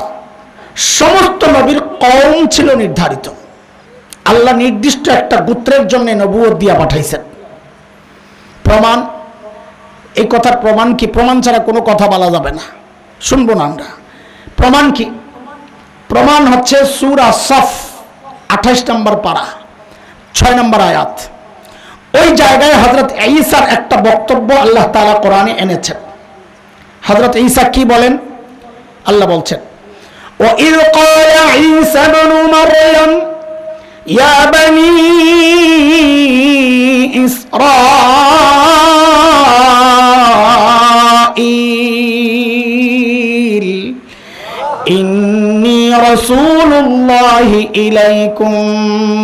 সমস্ত নবীর কওম ছিল নির্ধারিত। আল্লাহ নির্দিষ্ট একটা গোত্রের জন্য নবুয়ত দিয়া পাঠাইছেন। প্রমাণ, এই কথার প্রমাণ কি? প্রমাণ ছাড়া কোনো কথা বলা যাবে না, শুনবো না আমরা। প্রমাণ কি? প্রমাণ হচ্ছে সূরা সফ 28 নম্বর পারা 6 নম্বর আয়াত। ওই জায়গায় হযরত ঈসার একটা বক্তব্য আল্লাহ তাআলা কোরআনে এনেছেন। হযরত ঈসা কি বলেন? আল্লাহ বলছেন, ওয়া ইয ক্বালা ঈসা ইবনু মারইয়াম ইয়া বানি ইসরাঈল ইন্নী রাসূলুল্লাহি ইলাইকুম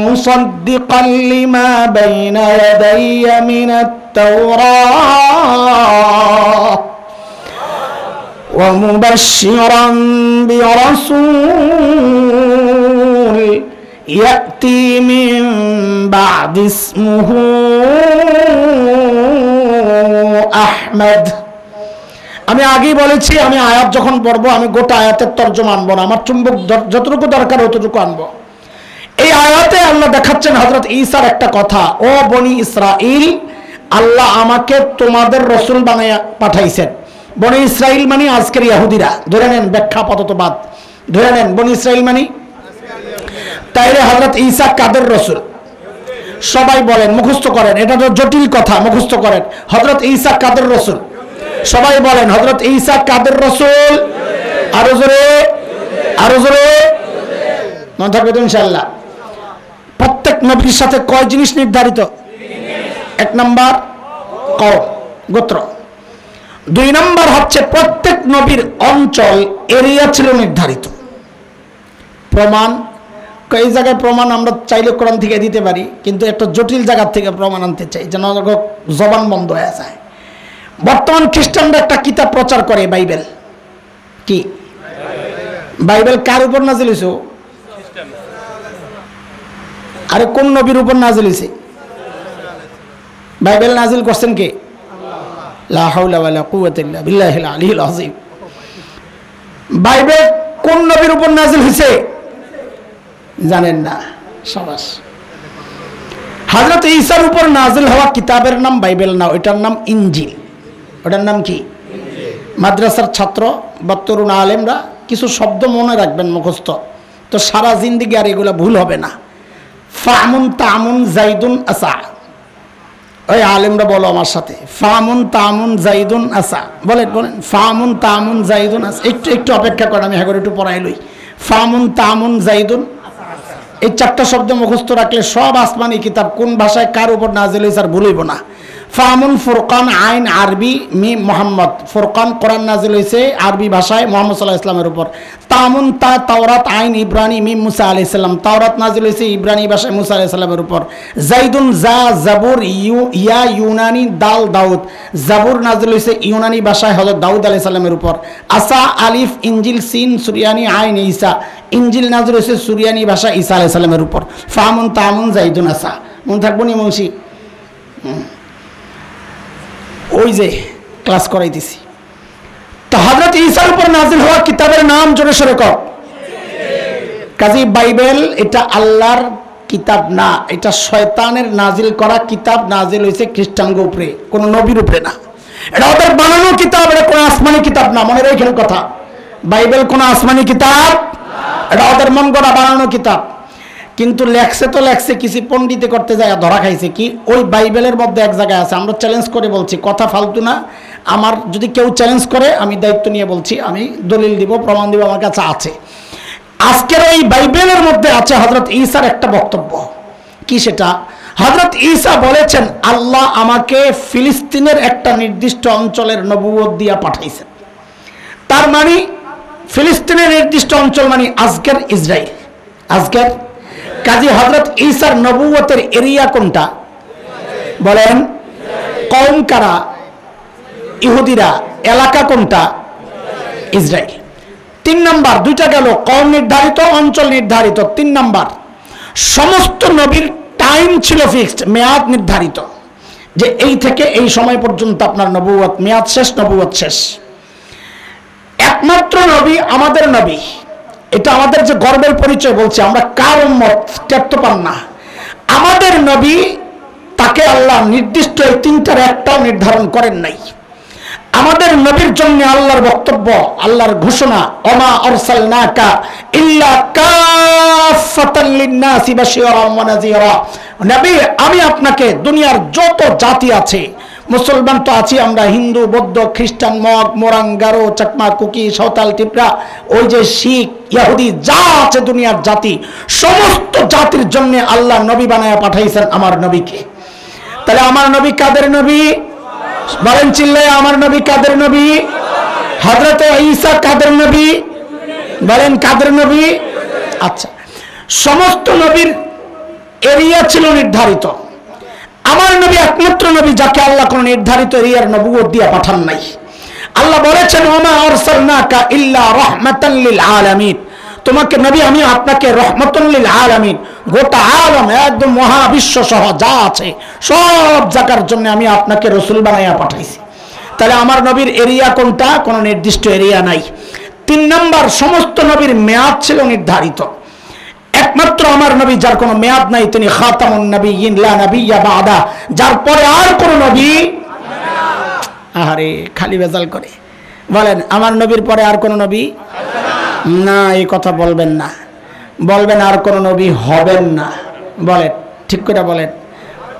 মুসাদ্দিকান লিমা বাইনা ইয়াদাইয়া মিনাত তাওরাত ওয়া মুবাশশিরান বিরাসূল ইয়াতি মিন বা'দি ইসমুহু আহমদ। আমি আগেই বলেছি, আমি আয়াত যখন পড়বো আমি গোটা আয়াতের তর্জমা আনবো না, আমার চুম্বক যতটুকু দরকার ততটুকু আনবো। এই আয়াতে আল্লাহ দেখাচ্ছেন হযরত ঈসার একটা কথা, ও বনি ইসরাইল, আল্লাহ আমাকে তোমাদের রসুল বানাইয়া পাঠাইছেন। বনি ইসরাইল মানে আজকের ইহুদিরা, ধরে নেন, ব্যাখ্যা আপাতত বাদ, ধরে নেন বনি ইসরাইল মানে। তাইলে হযরত ঈসা কাদের রসুল? সবাই বলেন, মুখস্থ করেন, এটা তো জটিল কথা, মুখস্থ করেন। হযরত ঈসা কাদের রসুল? সবাই বলেন, হযরত ঈসা কাদের রসুল? আরো জোরে, আরো জোরে, মনে থাকবে তো ইনশাআল্লাহ। প্রত্যেক নবীর সাথে কয় জিনিস নির্ধারিত? এক নাম্বার কওম, গোত্র। দুই নাম্বার হচ্ছে প্রত্যেক নবীর অঞ্চল, এরিয়া ছিল নির্ধারিত। প্রমাণ, এই জায়গায় প্রমাণ আমরা চাইলে কোরআন থেকে দিতে পারি, কিন্তু একটা জটিল জায়গা থেকে প্রমাণ আনতে চাই যেন জবান বন্ধ হয়ে যায়। বর্তমান খ্রিস্টানরা একটা কিতাব প্রচার করে, বাইবেল। কি বাইবেল? কার উপর নাজিল হইছে? আরে কোন নবীর উপর নাজিল হইছে? বাইবেল নাজিল করছেন কে? লা হাওলা ওয়ালা কুওয়াতা ইল্লা বিল্লাহিল আলিয়্যিল আযীম। বাইবেল কোন নবীর উপর নাজিল হইছে জানেন না? সাবাস। হযরত ঈসার উপর নাজিল হওয়া কিতাবের নাম বাইবেল না, ওইটার নাম ইনজিল। ওটার নাম কি? মাদ্রাসার ছাত্র বা তরুণ আলেমরা কিছু শব্দ মনে রাখবেন মুখস্থ, তো সারা জিন্দেগি আর এগুলো ভুল হবে না। ফামুন তামুন জাইদুন আসা, ওই আলেমরা বলো আমার সাথে, ফামুন তামুন জাইদুন আসা, বলেন বলেন, ফামুন তামুন জাইদুন আসা। একটু একটু অপেক্ষা করেন, আমি একটু পড়াই লই। ফামুন তামুন জাইদুন, এই চারটা শব্দ মুখস্থ রাখলে সব আসমানি কিতাব কোন ভাষায় কার উপর নাজিল হয়েছে আর ভুলইব না। ফামুন ফুরকান আইন আরবি মিম মোহাম্মদ, ফুরকান কোরআন নাজিল হয়েছে আরবি ভাষায় মোহাম্মদ সাল্লাল্লাহু আলাইহি ওয়াসাল্লামের উপর। তামুন তা তাওরাত আইন ইব্রানি মিম মুসা আলাইহিস সালাম, তাওরাত নাজিল হয়েছে ইব্রানি ভাষায় মুসা আলাইহিস সালামের উপর। জাইদুন জা জাবুর ইয়া ইউনানি দাল দাউদ, জাবুর নাজিল হয়েছে ইউনানি ভাষায় হযরত দাউদ আলাইহিস সালামের উপর। আসা আলিফ ইনজিল সিন সুরিয়ানি আইন ঈসা, ইনজিল নাজিল হয়েছে সুরিয়ানি ভাষা ঈসা আলাইহিস সালামের উপর। ফামুন তামুন জাইদুন আসা, মনে থাকবো নি মুন্সি? ওই যে ক্লাস করাইতেছি। তো হযরত ঈসার উপর নাজিল হওয়া কিতাবের নাম জোরে সোরে কর। কাজী বাইবেল এটা আল্লাহর কিতাব না, এটা শয়তানের নাজিল করা কিতাব। নাজিল হয়েছে খ্রিস্টানদের উপরে, কোন নবীর উপরে না। এটা ওদের বানানো কিতাব, এটা কোন আসমানি কিতাব না। মনে রাখেন কথা, বাইবেল কোন আসমানি কিতাব, এটা ওদের মন গড়া বানানো কিতাব। কিন্তু লেখছে তো লেখছে, কিছু পণ্ডিতে করতে যায় ধরা খাইছে কি, ওই বাইবেলের মধ্যে এক জায়গায় আছে, আমরা চ্যালেঞ্জ করে বলছি, কথা ফালতু না। আমার যদি কেউ চ্যালেঞ্জ করে আমি দায়িত্ব নিয়ে বলছি, আমি দলিল দিব, প্রমাণ দিব, আমার কাছে আছে। আজকের এই বাইবেলের মধ্যে আছে হযরত ঈসার একটা বক্তব্য। কি সেটা? হযরত ঈসা বলেছেন, আল্লাহ আমাকে ফিলিস্তিনের একটা নির্দিষ্ট অঞ্চলের নবুয়ত দিয়া পাঠাইছেন। তার মানে ফিলিস্তিনের নির্দিষ্ট অঞ্চল মানে আজকের ইসরায়েল, আজকের। কাজী হযরত ঈসার নবুয়তের এরিয়া কোনটা বলেন? কওম কারা? ইহুদিরা। এলাকা কোনটা? ইসরায়েল। 3 নাম্বার, দুইটা গেল, কওম নির্ধারিত, অঞ্চল নির্ধারিত। 3 নাম্বার, সমস্ত নবীর টাইম ছিল ফিক্সড, মেয়াদ নির্ধারিত, যে এই থেকে এই সময় পর্যন্ত আপনার নবুয়ত, মেয়াদ শেষ, নবুয়ত শেষ। একমাত্র নবী আমাদের নবী, এটা আমাদের যে গর্বের পরিচয় বলছি, আমরা কার উম্মত টের তো পান না। আমাদের নবী, তাকে আল্লাহ নির্দিষ্ট এই 3টার একটাও নির্ধারণ করেন নাই। আমাদের নবীর জন্য আল্লাহর বক্তব্য, আল্লাহর ঘোষণা, ওমা আরসালনাকা ইল্লা কাফাতাল লিন্নাসি বাশীরান ওয়া নাযীরা। নবী, আমি আপনাকে দুনিয়ার যত জাতি আছে, মুসলমান তো আছি আমরা, হিন্দু, বৌদ্ধ, খ্রিস্টান, মগ, মোরাং, গারো, চাকমা, কুকি, সাঁওতাল, টিপরা, ওই যে শিখ, ইহুদি, যা আছে দুনিয়ার জাতি, সমস্ত জাতির জন্য আল্লাহ নবী বানায়া পাঠাইছেন আমার নবীকে। তাহলে আমার নবী কাদের নবী বলেন চিল্লায়? আমার নবী কাদের নবী? হযরত ঈসা কাদের নবী বলেন? কাদের নবী? আচ্ছা, সমস্ত নবীর এরিয়া ছিল নির্ধারিত। আমার নবী একমাত্র নবী যাকে আল্লাহ কোন নির্ধারিত এরিয়ার নবুয়ত দিয়ে পাঠান নাই। আল্লাহ বলেছেন, ওমা আরসালনাকা ইল্লা রাহমাতাল লিল আলামিন, তোমাকে নবী আমি আপনাকে রহমাতুল লিল আলামিন, গোটা আলম, একদম মহাবিশ্ব সহ যা আছে সব জায়গার জন্য আমি আপনাকে রাসূল বানাইয়া পাঠাইছি। তাহলে আমার নবীর এরিয়া কোনটা? কোনো নির্দিষ্ট এরিয়া নাই। 3 নাম্বার, সমস্ত নবীর মেয়াদ ছিল নির্ধারিত। একমাত্র আমার নবী যার কোনো মেয়াদ নাই, তিনি খাতামুন নবিয়্যিন লা নাবিয়্যা বাদা, যার পরে আর কোন নবী। আরে খালি বেজাল করে বলেন, আমার নবীর পরে আর কোন নবী না। এই কথা বলবেন না, বলবেন আর কোন নবী হবেন না। বলেন, ঠিক করে বলেন,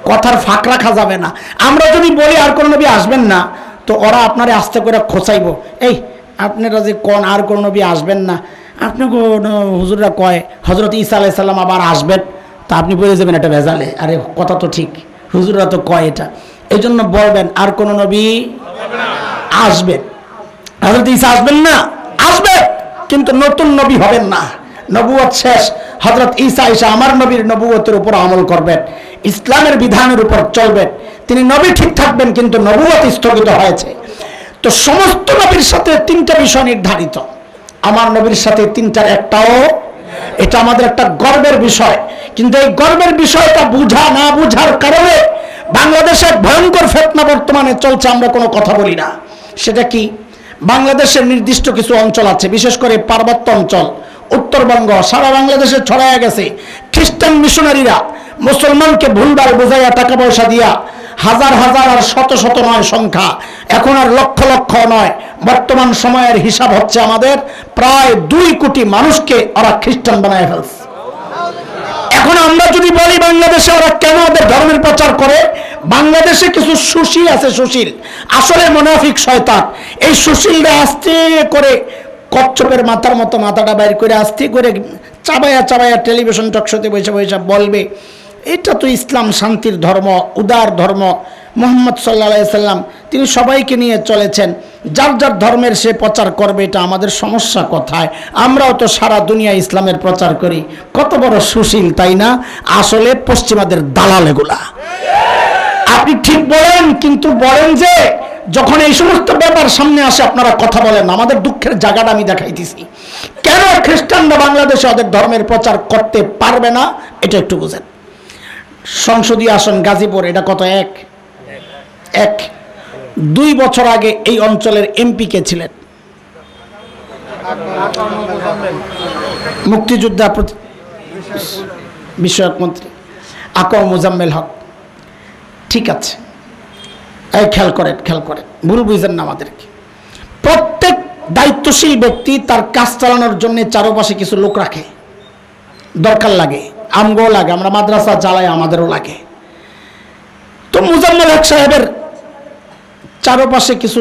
কথার ফাঁক রাখা যাবে না। আমরা যদি বলি আর কোন নবী আসবেন না, তো ওরা আপনারে আস্তে করে খোঁচাইব, এই আপনারা যে কোন আর কোন নবী আসবেন না, আপনি হুজুররা কয় হযরত ঈসা আলাইহিস সালাম আবার আসবেন, তা আপনি বলে যাবেন এটা ভেজালে। আরে কথা তো ঠিক, হুজুররা তো কয় এটা। এই জন্য বলবেন আর কোন নবী আসবেন, হযরত ঈসা আসবেন না, আসবে, কিন্তু নতুন নবী হবেন না। নবুয়ত শেষ, হযরত ঈসা এসে আমার নবীর নবুয়তের উপর আমল করবেন, ইসলামের বিধানের উপর চলবেন। তিনি নবী ঠিক থাকবেন, কিন্তু নবুয়ত স্থগিত হয়েছে। তো সমস্ত নবীর সাথে 3টা বিষয় নির্ধারিত, আমার নবীর সাথে 3টার একটাও। এটা আমাদের একটা গর্বের বিষয়। কিন্তু এই গর্বের বিষয়টা বুঝা না বুঝার কারণে বাংলাদেশে ভয়ঙ্কর ফিতনা বর্তমানে চলছে, আমরা কোনো কথা বলি না। সেটা কি? বাংলাদেশের নির্দিষ্ট কিছু অঞ্চল আছে, বিশেষ করে পার্বত্য অঞ্চল, উত্তরবঙ্গ, সারা বাংলাদেশে ছড়ায়া গেছে। খ্রিস্টান মিশনারিরা মুসলমানকে ভুলভাল বোঝাইয়া টাকা পয়সা দিয়া হাজার হাজার আর শত শত নয় সংখ্যা, এখন আর লক্ষ লক্ষ নয়, বর্তমান সময়ের হিসাব হচ্ছে আমাদের প্রায় 2 কোটি মানুষকে ওরা খ্রিস্টান বানায় ফেলছে। এখন আমরা যদি বলি বাংলাদেশে ওরা কেন ওদের ধর্মের প্রচার করে, বাংলাদেশে কিছু সুশীল আছে, সুশীল আসলে মুনাফিক শয়তান। এই সুশীলরা আস্তে করে কচ্ছপের মাথার মতো মাথাটা বাইর করে আস্তে করে চাবায়া চাবায়া টেলিভিশন টকশোতে বসে বসে বলবে এটা তো ইসলাম শান্তির ধর্ম, উদার ধর্ম। মুহাম্মদ সাল্লাল্লাহু আলাইহি সাল্লাম তিনি সবাইকে নিয়ে চলেছেন, যার যার ধর্মের সে প্রচার করবে, এটা আমাদের সমস্যা কোথায়? আমরাও তো সারা দুনিয়া ইসলামের প্রচার করি। কত বড় সুশীল, তাই না? আসলে পশ্চিমাদের দালাল এগুলা। আপনি ঠিক বলেন, কিন্তু বলেন যে যখন এই সমস্ত ব্যাপার সামনে আসে আপনারা কথা বলেন। আমাদের দুঃখের জায়গাটা আমি দেখাইতেছি। কেন খ্রিস্টানরা বাংলাদেশে ওদের ধর্মের প্রচার করতে পারবে না এটা একটু বুঝেন। সংসদীয় আসন গাজীপুর, এটা কত? এক 2 বছর আগে এই অঞ্চলের এমপি কে ছিলেন? মুক্তিযোদ্ধা বিষয়ক মন্ত্রী আকম মোজাম্মেল হক। ঠিক আছে, এই খেয়াল করেন, ভুল বুঝেন না আমাদেরকে। প্রত্যেক দায়িত্বশীল ব্যক্তি তার কাজ চালানোর জন্য চারপাশে কিছু লোক রাখে, দরকার লাগে, আমগো লাগে, আমরা মাদ্রাসা চালাই, আমাদেরও লাগে। তো মোজাম্মেল হক সাহেবের চারপাশে কিছু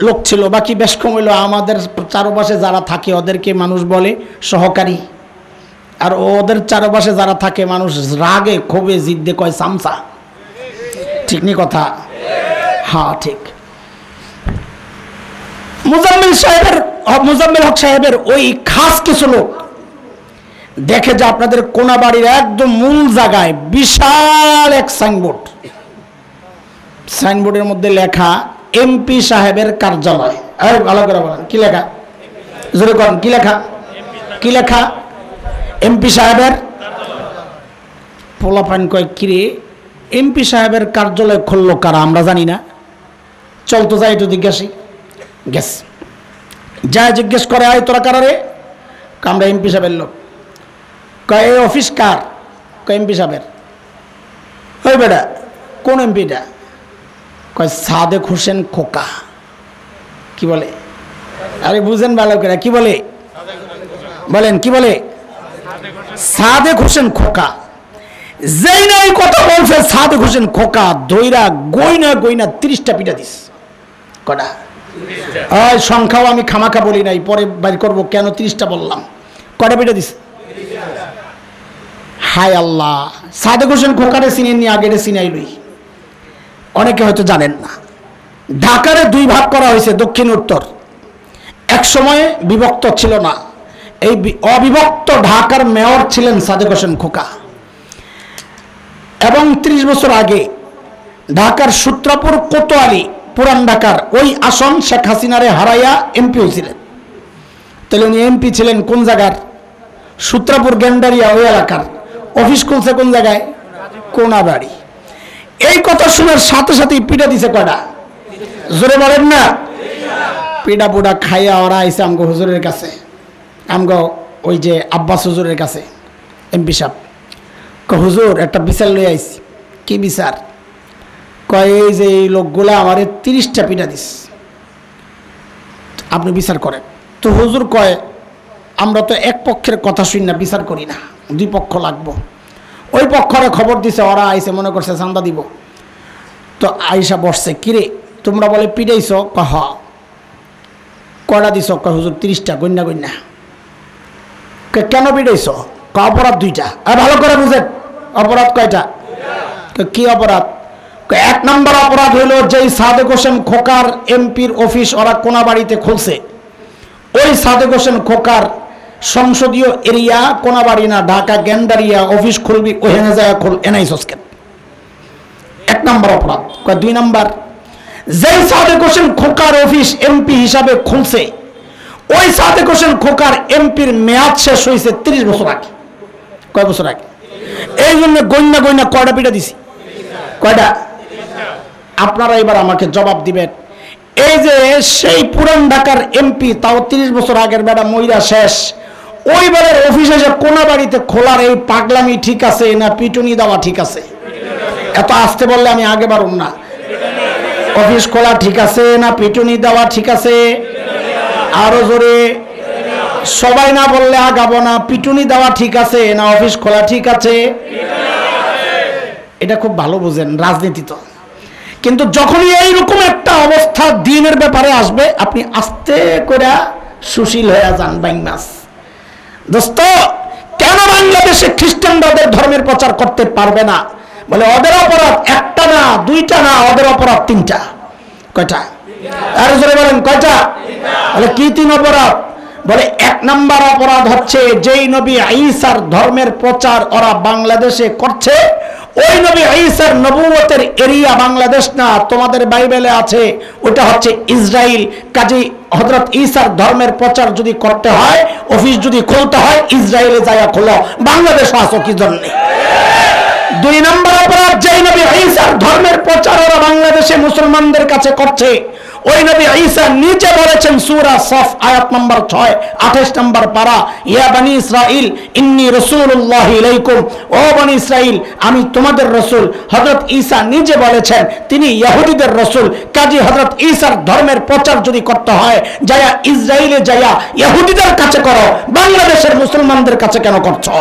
লোক ছিল, বাকি বেশ কম হইল। আমাদের চারপাশে যারা থাকে ওদেরকে মানুষ বলে সহকারী, আর ওদের চারপাশে যারা থাকে মানুষ রাগে ক্ষোভে জিদ্দে কয় চামচা। ঠিক নি কথা? হ্যাঁ ঠিক। মোজাম্মেল হক সাহেবের ওই খাস কিছু লোক দেখে যে আপনাদের কোনাবাড়ির একদম মূল জায়গায় বিশাল এক সাইনবোর্ড, সাইনবোর্ডের মধ্যে লেখা এমপি সাহেবের কার্যালয়। ভালো করে বলেন কি লেখা, জোরে করেন কি লেখা? কি লেখা? এমপি সাহেবের। পোলাপান কয় কিরে এমপি সাহেবের কার্যালয় খুললো কারা? আমরা জানি না, চল তো যাই একটু জিজ্ঞাসি। গেস যা জিজ্ঞেস করে আয় তোরা কারা রে? আমরা এমপি সাহেবের লোক। কয় এই অফিস কার? কয় এমপি সাহেবের। ওই বেটা কোন এমপিটা? কয় সাদেক হোসেন খোকা। কি বলে? আরে বুঝেন ভালো করে, কি বলে বলেন? কি বলে? সাদেক হোসেন খোকা। যেই না এই কথা বলছে সাদেক হোসেন খোকা দইরা গইনা 30টা পিটা দিস। কটা? ওই সংখ্যাও আমি খামাখা বলি নাই, পরে বাইর করবো কেন 30টা বললাম। কটা পিটা দিস? হায় আল্লাহ, সাদেক হোসেন খোকারে চিনেন নি, আগেরে চিনাই লই। অনেকে হয়তো জানেন না, ঢাকারে 2 ভাগ করা হয়েছে, দক্ষিণ উত্তর। এক সময়ে বিভক্ত ছিল না। এই অবিভক্ত ঢাকার মেয়র ছিলেন সাদেক হোসেন খোকা। এবং 30 বছর আগে ঢাকার সূত্রাপুর কোতোয়ালি পুরান ঢাকার ওই আসন শেখ হাসিনারে হারাইয়া এমপি হয়েছিলেন। তাহলে উনি এমপি ছিলেন কোন জায়গার? সূত্রাপুর গেন্ডারিয়া ওই এলাকার। অফিস খুলছে কোন জায়গায়? কোনাবাড়ি। এই কথা শোনার সাথে সাথেই পিঠা দিছে কয়টা? জোরে বলেন না। পিঠা পুডা খাইয়া ওরা আইসে আমগো হুজুরের কাছে, আমগো ওই যে আব্বাস হুজুরের কাছে। এমপি সাহেব হুজুর একটা বিচার লই আইছি। কি বিচার? কয় এই যে এই লোকগুলা আমার 30টা পিঠা দিস, আপনি বিচার করেন। তো হুজুর কয় আমরা তো এক পক্ষের কথা শুনি না, বিচার করি না, 2 পক্ষ লাগবো। ওই পক্ষরে খবর দিছে, ওরা আইসে মনে করছে চান্দা দিব। তো আইসা বসছে, কিরে তোমরা বলে পিটাইছ? কহ কয়টা দিছ? কয় হুজুর 30টা। গন্যা কেন পিটাইছ? অপরাধ 2টা। আর ভালো করে বুঝেন অপরাধ কয়টা? কি অপরাধ? 1 নম্বর অপরাধ হইল যেই সাদেক হোসেন খোকার এমপির অফিস ওরা কোনাবাড়িতে খুলছে, ওই সাদেক হোসেন খোকার সংসদীয় এরিয়া কোনাবাড়ি না, ঢাকা গেন্ডারিয়া অফিস খুলবি, ওখানে যায় খুল, এনআই সস্কেন। 1 নম্বর অপরাধ। 2 নম্বর, যেই সাদেক হোসেন খোকার অফিস এমপি হিসাবে খুলছে, ওই সাদেক হোসেন খোকার এমপির মেয়াদ শেষ হয়েছে 30 বছর আগে। কয় বছর আগে? এই জন্য গন্যা কয়টা পিঠা দিছি? কয়টা? আপনারা এবার আমাকে জবাব দিবেন। এই যে সেই পুরান ঢাকার এমপি, তাও 30 বছর আগের বেটা মইরা শেষ, ওই বেলার অফিস এসে কোনাবাড়িতে খোলার এই পাগলামি ঠিক আছে না পিটুনি দেওয়া ঠিক আছে? এত আসতে বললে আমি আগে বাড়ুন না। অফিস খোলা ঠিক আছে না পিটুনি দেওয়া ঠিক আছে? আরো জোরে। সবাই না বললে আগাবো না। পিটুনি দেওয়া ঠিক আছে না অফিস খোলা ঠিক আছে? এটা খুব ভালো বুঝেন, রাজনীতি তো। কিন্তু যখনই এইরকম একটা অবস্থা দ্বীনের ব্যাপারে আসবে, আপনি আস্তে করে সুশীল হয়ে যান বাইমাস। দোস্ত, কেন বাংলাদেশে খ্রিস্টানরা ওদের ধর্মের প্রচার করতে পারবে না? বলে ওদের অপরাধ একটা না, দুইটা না, ওদের অপরাধ তিনটা। কয়টা? আর জোরে বলেন কয়টা? বলে কি তিন অপরাধ? বলে এক নাম্বার অপরাধ হচ্ছে যেই নবী ঈসার ধর্মের প্রচার ওরা বাংলাদেশে করছে, ওই নবী ঈসার নবুয়তের এরিয়া বাংলাদেশ না, তোমাদের বাইবেলে আছে ওটা হচ্ছে ইসরায়েল। কাজেই হযরত ঈসার ধর্মের প্রচার যদি করতে হয়, অফিস যদি খুলতে হয়, ইসরায়েলে যায়া খোলো, বাংলাদেশে আসো কি জন্য? দুই নম্বর অপরাধ, যেই নবী ঈসার ধর্মের প্রচার ওরা বাংলাদেশে মুসলমানদের কাছে করছে, ওই নবী ঈসা নিজে বলেছেন সূরা সফ আয়াত নম্বর 6 28 নম্বর পারা, ইয়া বনি ইসরাইল ইন্নী রাসূলুল্লাহি ইলাইকুম, ও বনি ইসরাইল আমি তোমাদের রাসূল। হযরত ঈসা নিজে বলেছেন তিনি ইহুদিদের রাসূল। কাজী হযরত ঈসার ধর্মের প্রচার যদি করতে হয়, যায়া ইসরায়েলে যায়া ইহুদিদের কাছে করো, বাংলাদেশের মুসলমানদের কাছে কেন করছো?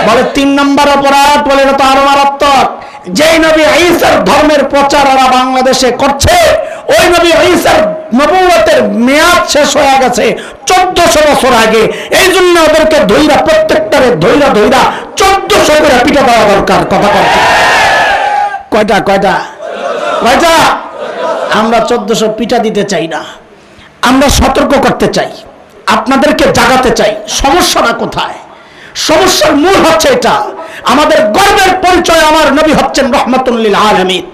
বলে তিন নম্বর অপরাধ, বলে এটা তো আরো মারাত্মক। যেই নবী ঈসার ধর্মের প্রচার ওরা বাংলাদেশে করছে, ওই নবী ঈসার নবুয়তের মেয়াদ শেষ হয়ে গেছে 1400 বছর আগে। এই জন্য ওদেরকে ধইরা, প্রত্যেকটারে ধইরা 1400 করে পিটা দেওয়া দরকার। কথা বলতে কয়টা কয়টা কয়টা? আমরা 1400 পিটা দিতে চাই না, আমরা সতর্ক করতে চাই, আপনাদেরকে জাগাতে চাই। সমস্যাটা কোথায়? সমস্যার মূল হচ্ছে এটা, আমাদের গর্বের পরিচয় আমার নবী হচ্ছেন রহমাতুল লিল আলামিন।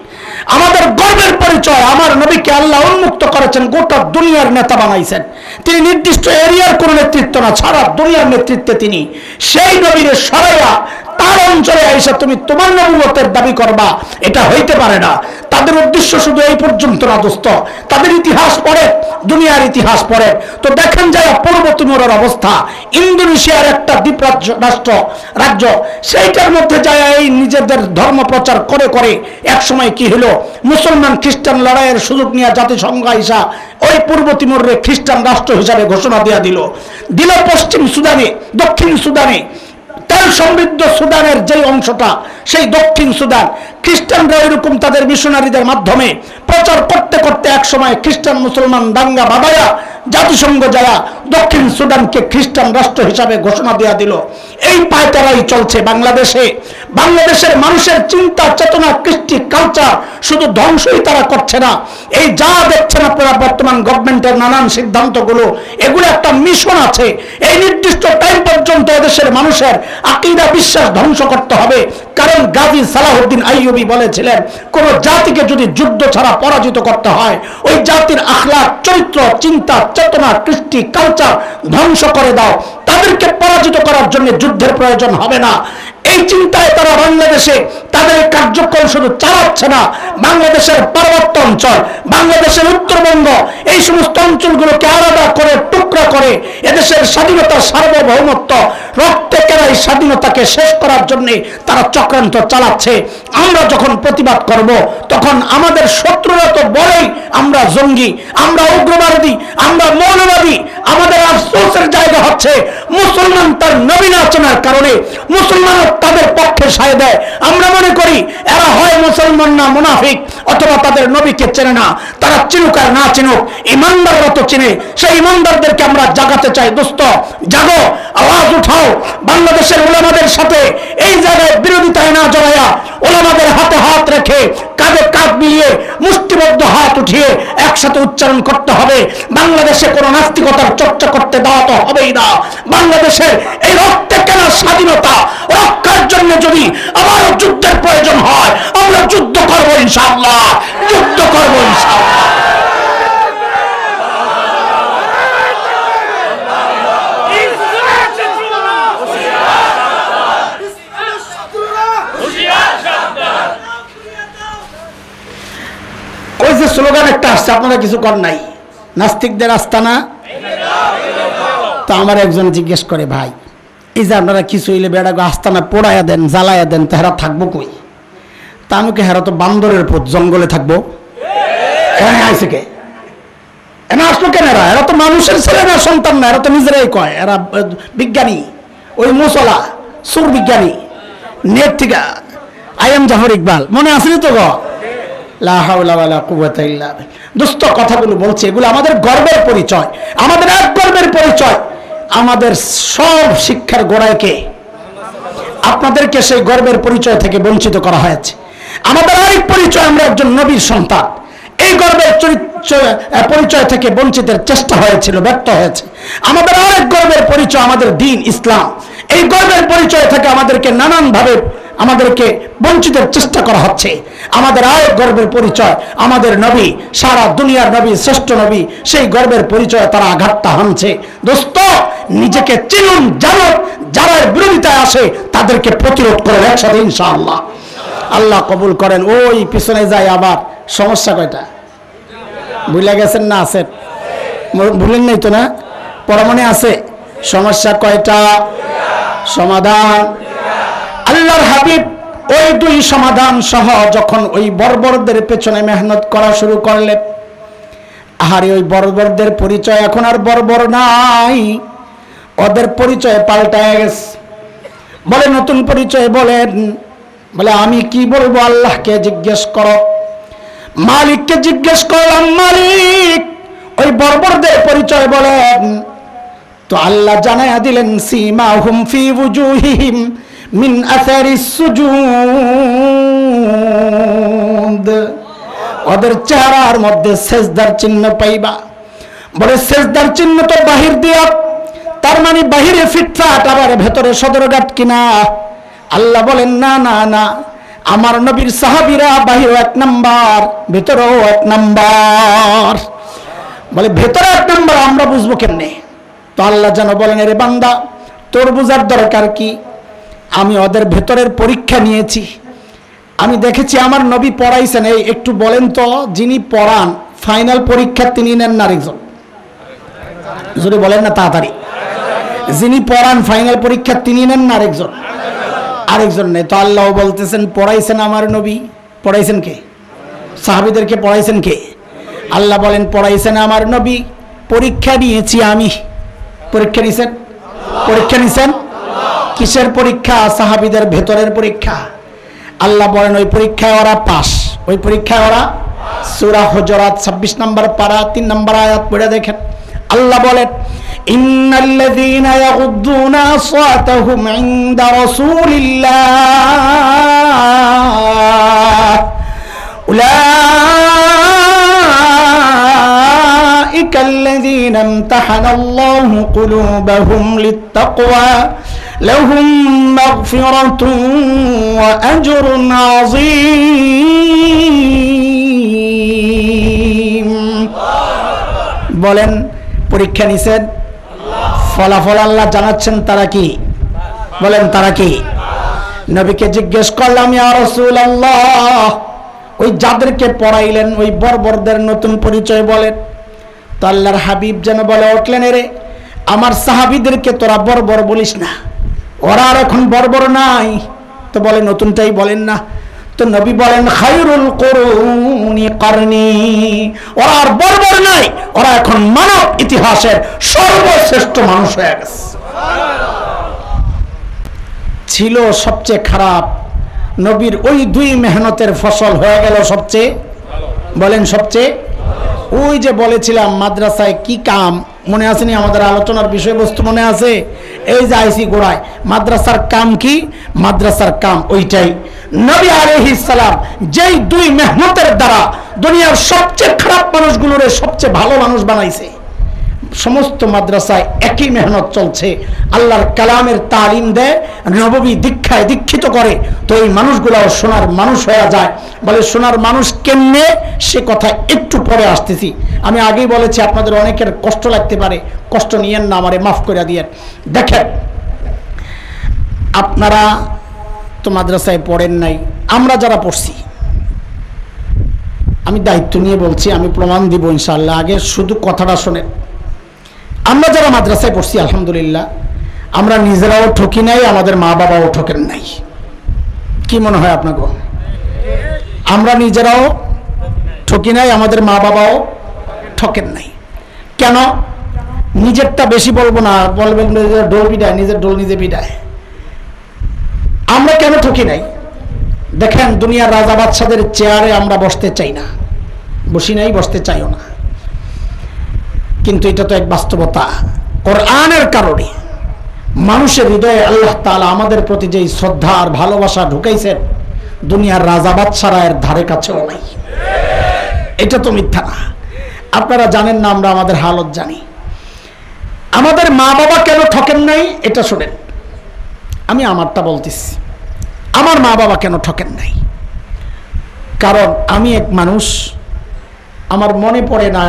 আমাদের গর্বের পরিচয়, আমার নবীকে আল্লাহ উন্মুক্ত করেছেন, গোটা দুনিয়ার নেতা বানাইছেন। তিনি নির্দিষ্ট এরিয়ার কোন নেতৃত্ব না, সারা দুনিয়ার নেতৃত্বে তিনি। সেই নবীর সরাইয়া তার অঞ্চলে আইসা তুমি তোমার নবুয়তের দাবি করবা, এটা হইতে পারে না। তাদের উদ্দেশ্য শুধু এই পর্যন্ত না দোস্ত, তাদের ইতিহাস পড়ে, দুনিয়ার ইতিহাস পড়ে তো দেখেন যায় পূর্ব তিমুরের অবস্থা। ইন্দোনেশিয়ার একটা দ্বীপ রাজ্য, সেইটার মধ্যে যায় এই নিজেদের ধর্ম প্রচার করে করে এক সময় কি হলো, মুসলমান খ্রিস্টান লড়াইয়ের সুযোগ নিয়ে জাতিসংঘ আইসা ওই পূর্ব তিমুরে খ্রিস্টান রাষ্ট্র হিসাবে ঘোষণা দেওয়া দিল পশ্চিম সুদানে, দক্ষিণ সুদানে, তেল সমৃদ্ধ সুদানের যে অংশটা, সেই দক্ষিণ সুদান খ্রিস্টানরা এরকম তাদের মিশনারিদের মাধ্যমে প্রচার করতে করতে এক সময় খ্রিস্টান মুসলমান দাঙ্গা বাঁধায়া জাতিসংঘ যারা দক্ষিণ সুদানকে খ্রিস্টান রাষ্ট্র হিসাবে ঘোষণা দেওয়া দিল। এই পায়তারাই চলছে বাংলাদেশে। বাংলাদেশের মানুষের চিন্তা চেতনা, কৃষ্টি, কালচার শুধু ধ্বংসই তারা করছে না, এই যা দেখছেন আপনারা বর্তমান গভর্নমেন্টের নানান সিদ্ধান্তগুলো, এগুলো একটা মিশন আছে। এই নির্দিষ্ট টাইম পর্যন্ত এদেশের মানুষের আকীদা বিশ্বাস ধ্বংস করতে হবে। কারণ গাজী সালাহউদ্দিন আইয়ুবী বলেছিলেন, কোন জাতিকে যদি যুদ্ধ ছাড়া পরাজিত করতে হয়, ওই জাতির আখলাক, চরিত্র, চিন্তা, চেতনা, কৃষ্টি, কালচার ধ্বংস করে দাও, তাদেরকে পরাজিত করার জন্য যুদ্ধের প্রয়োজন হবে না। এই চিন্তায় তারা বাংলাদেশে তাদের কার্যক্রম শুধু চালাচ্ছে না, বাংলাদেশের পার্বত্য অঞ্চল, বাংলাদেশের উত্তরবঙ্গ, এই সমস্ত অঞ্চলগুলোকে আলাদা করে টুকরা করে এদেশের স্বাধীনতা, সার্বভৌমত্ব, রক্তে কেরাই স্বাধীনতাকে শেষ করার জন্য তারা চক্রান্ত চালাচ্ছে। আমরা যখন প্রতিবাদ করব, তখন আমাদের শত্রুরা তো বলেই আমরা জঙ্গি, আমরা উগ্রবাদী, আমরা মৌলবাদী। আমাদের আফসোসের জায়গা হচ্ছে মুসলমান তার নবী না চেনার কারণে মুসলমান তাদের পক্ষে সায় দেয়। আমরা মনে করি এরা হয় মুসলমান না মুনাফিক, অথবা তাদের নবীকে চেনে না। তারা চিনুক আর না চিনুক, ইমানদাররা তো চিনে। সেই ইমানদারদেরকে আমরা জাগাতে চাই। দোস্ত জাগো, আওয়াজ উঠাও। বাংলাদেশের উলামাদের সাথে এই জায়গায় বিরোধিতায় না জড়াইয়া, উলামাদের হাতে হাত রেখে, কাঁধে কাঁধ মিলিয়ে, মুষ্টিবদ্ধ হাত উঠিয়ে একসাথে উচ্চারণ করতে হবে, বাংলাদেশে কোনো নাস্তিকতার চর্চা করতে দেওয়া তো হবেই না। বাংলাদেশের এই রক্তে কেনা স্বাধীনতা রক্ষার জন্য যদি আবারও যুদ্ধের প্রয়োজন হয়, আমরা যুদ্ধ করব ইনশাআল্লাহ, যুদ্ধ করব ইনশাআল্লাহ। ওই যে স্লোগান একটা আসছে, আপনারা কিছু কর নাই, নাস্তিকদের আস্তানা। তো আমার একজন জিজ্ঞেস করে, ভাই এই যে আপনারা কিছু হইলে বেড়াগো আস্তানা পোড়াইয়া দেন, জ্বালাইয়া দেন, তো হেরা থাকবো কই? তা আমি কে, হেরা তো বান্দরের পথ, জঙ্গলে থাকবো। আইসে কে এনা আসলো কেন? এরা তো মানুষের ছেলে না, সন্তান না, এরা তো নিজেরাই কয় এরা বিজ্ঞানী, ওই মুসলা সুর বিজ্ঞানী। নেট থেকে আই এম জাফর ইকবাল মনে আসেনি তো গো? লা হাওলা ওয়ালা কুওয়াতা ইল্লা বিল্লাহ। দোস্ত কথাগুলো বলছে, এগুলো আমাদের গর্বের পরিচয়, আমাদের এক গর্বের পরিচয়। আমাদের সব শিক্ষার গোড়ায় কে? আপনাদেরকে সেই গর্বের পরিচয় থেকে বঞ্চিত করা হয়েছে। আমাদের আরেক পরিচয়, আমরা একজন নবীর সন্তান। এই গর্বের পরিচয় থেকে বঞ্চিতের চেষ্টা হয়েছিল, ব্যর্থ হয়েছে। আমাদের আরেক গর্বের পরিচয় আমাদের দ্বীন ইসলাম। এই গর্বের পরিচয় থেকে আমাদেরকে নানানভাবে আমাদেরকে বঞ্চিতের চেষ্টা করা হচ্ছে। আমাদের আরেক গর্বের পরিচয় আমাদের নবী, সারা দুনিয়ার নবী, শ্রেষ্ঠ নবী, সেই গর্বের পরিচয় তারা আঘাতটা হানছে। দোস্ত, নিজেকে চিনুন, জানুন, যারা বিরোধিতায় আসে তাদেরকে প্রতিরোধ করেন একসাথে ইনশাআল্লাহ। আল্লাহ কবুল করেন। ওই পিছনে যায় আবার সমস্যা কয়টা ভুলে গেছেন না? আছেন? ভুলেন নাই তো না? পড়া মনে আছে? সমস্যা কয়টা? সমাধান। আল্লাহর হাবিব ওই দুই সমাধান সহ যখন ওই বর্বরদের পেছনে মেহনত করা শুরু করলেন, আহারে ওই বর্বরদের পরিচয় এখন আর বর্বর নাই, ওদের পরিচয় পাল্টায় গেছে। বলে নতুন পরিচয় বলেন। বলে আমি কি বলবো? আল্লাহকে জিজ্ঞেস করো। মালিককে জিজ্ঞেস করলাম, মালিক ওই বর্বরদের পরিচয় বলেন। তো আল্লাহ জানায়া দিলেন, সীমাহুম ফি ওয়ুজুহিহিম মিন আসারিস সুজুদ, ওদের চেহারার মধ্যে সেজদার চিহ্ন পাইবা। বলে সেজদার চিহ্ন তো বাহির দিয়া, তার মানে বাহিরে ফিটফাট, আবার ভেতরে সদরঘাট কিনা? আল্লাহ বলেন না না না, আমার নবীর সাহাবীরা বাহিরে এক নাম্বার, ভেতরেও এক নাম্বার। বলে ভেতরে এক নাম্বার আমরা বুঝবো কেমনে? তো আল্লাহ যেন বলেন, রে বান্দা, তোর বুঝার দরকার কি? আমি ওদের ভেতরের পরীক্ষা নিয়েছি, আমি দেখেছি আমার নবী পড়াইছেন। এই একটু বলেন তো, যিনি পড়ান ফাইনাল পরীক্ষা তিনি নেন না আরেকজন? যদি বলেন না তাড়াতাড়ি। যিনি পড়ান ফাইনাল পরীক্ষা তিনি নেন না আরেকজন? আরেকজন নেই। তো আল্লাহ বলতেছেন, পড়াইছেন আমার নবী। পড়াইছেন কে? সাহাবীদেরকে পড়াইছেন কে? আল্লাহ বলেন, পড়াইছেন আমার নবী, পরীক্ষা নিয়েছি আমি। পরীক্ষা নিছেন? পরীক্ষা নিছেন? কিসের পরীক্ষা? সাহাবীদের ভেতরের পরীক্ষা। আল্লাহ বলেন ওই পরীক্ষায় ওরা পাস, ওই পরীক্ষায় ওরা। সূরা হুজুরাত 26 নম্বর পারা 3 নম্বর আয়াত পড়ে দেখেন। আল্লাহ বলেন, ইন্নাল্লাযীনা ইয়াগুদ্দুনা আসওয়াতাহুম ইনদা রাসূলিল্লাহ উলাইকাল্লাযীনা ইমতাহানাল্লাহু কুলুবাহুম লিত্তাকওয়া লাহুম মাগফিরাতুন ওয়া আজরুন আযীম। বলেন পরীক্ষা নিছেন, ফলাফল আল্লাহ জানাচ্ছেন। তারা কি? বলেন তারা কি? নবীকে জিজ্ঞেস করলাম, ইয়া রাসূলুল্লাহ, ওই যাদেরকে পড়াইলেন ওই বর্বরদের নতুন পরিচয় বলেন। তো আল্লাহর হাবিব যেন বলে উঠলেন, রে আমার সাহাবীদেরকে তোরা বর্বর বলিস না, ওরা আর এখন বর্বর নাই। তো বলে নতুনটাই বলেন না। তো নবী বলেন, খায়রুল কুরুনি করনি, ওরা আর বর্বর নাই, ওরা এখন মানব ইতিহাসের সর্বশ্রেষ্ঠ মানুষ হয়ে গেছে। ছিল সবচেয়ে খারাপ, নবীর ওই দুই মেহনতের ফসল হয়ে গেল সবচেয়ে। বলেন সবচেয়ে। ওই যে বলেছিলাম মাদ্রাসায় কি কাম, মনে আছে নি? আমাদের আলোচনার বিষয়বস্তু মনে আছে? এই যে আইসি গোড়ায়, মাদ্রাসার কাম কি? মাদ্রাসার কাম ওইটাই। নবী আলাইহিস সালাম যেই দুই মেহনতের দ্বারা দুনিয়ার সবচেয়ে খারাপ মানুষগুলোরে সবচেয়ে ভালো মানুষ বানাইছে। সমস্ত মাদ্রাসায় একই মেহনত চলছে, আল্লাহর কালামের তালিম দেয়, নববী দীক্ষায় দীক্ষিত করে। তো এই মানুষগুলাও সোনার মানুষ হয়ে যায়। বলে সোনার মানুষ কেমনে, সে কথা একটু পরে আসতেছি। আমি আগেই বলেছি আপনাদের অনেকের কষ্ট লাগতে পারে, কষ্ট নিয়েন না, আমারে মাফ করে দিয়েন। দেখেন, আপনারা তো মাদ্রাসায় পড়েন নাই, আমরা যারা পড়ছি, আমি দায়িত্ব নিয়ে বলছি, আমি প্রমাণ দিব ইনশাআল্লাহ। আগে শুধু কথাটা শোনেন। আমরা যারা মাদ্রাসায় পড়ছি আলহামদুলিল্লাহ, আমরা নিজেরাও ঠকি নাই, আমাদের মা বাবাও ঠকেন নাই। কি মনে হয় আপনাকে? আমরা নিজেরাও ঠকি নাই, আমাদের মা বাবাও ঠকেন নাই। কেন? নিজেরটা বেশি বলবো না, বলবেন ডোল পিটায়, নিজের ডোল নিজে পিটায়। আমরা কেন ঠকি নাই? দেখেন দুনিয়ার রাজা বাদশাদের চেয়ারে আমরা বসতে চাই না, বসি নাই, বসতে চাইও না, কিন্তু এটা তো এক বাস্তবতা। কোরআনের কারণে মানুষের হৃদয়ে আল্লাহ তাআলা আমাদের প্রতি যেই শ্রদ্ধা আর ভালোবাসা ঢুকাইছেন, দুনিয়ার রাজা বাদশারা এর ধারে কাছেও নাই। এটা তো মিথ্যা না। আপনারা জানেন না, আমরা আমাদের হালত জানি। আমাদের মা বাবা কেন ঠকেন নাই এটা শোনেন। আমি আমারটা বলতেছি, আমার মা বাবা কেন ঠকেন নাই। কারণ আমি এক মানুষ, আমার মনে পড়ে না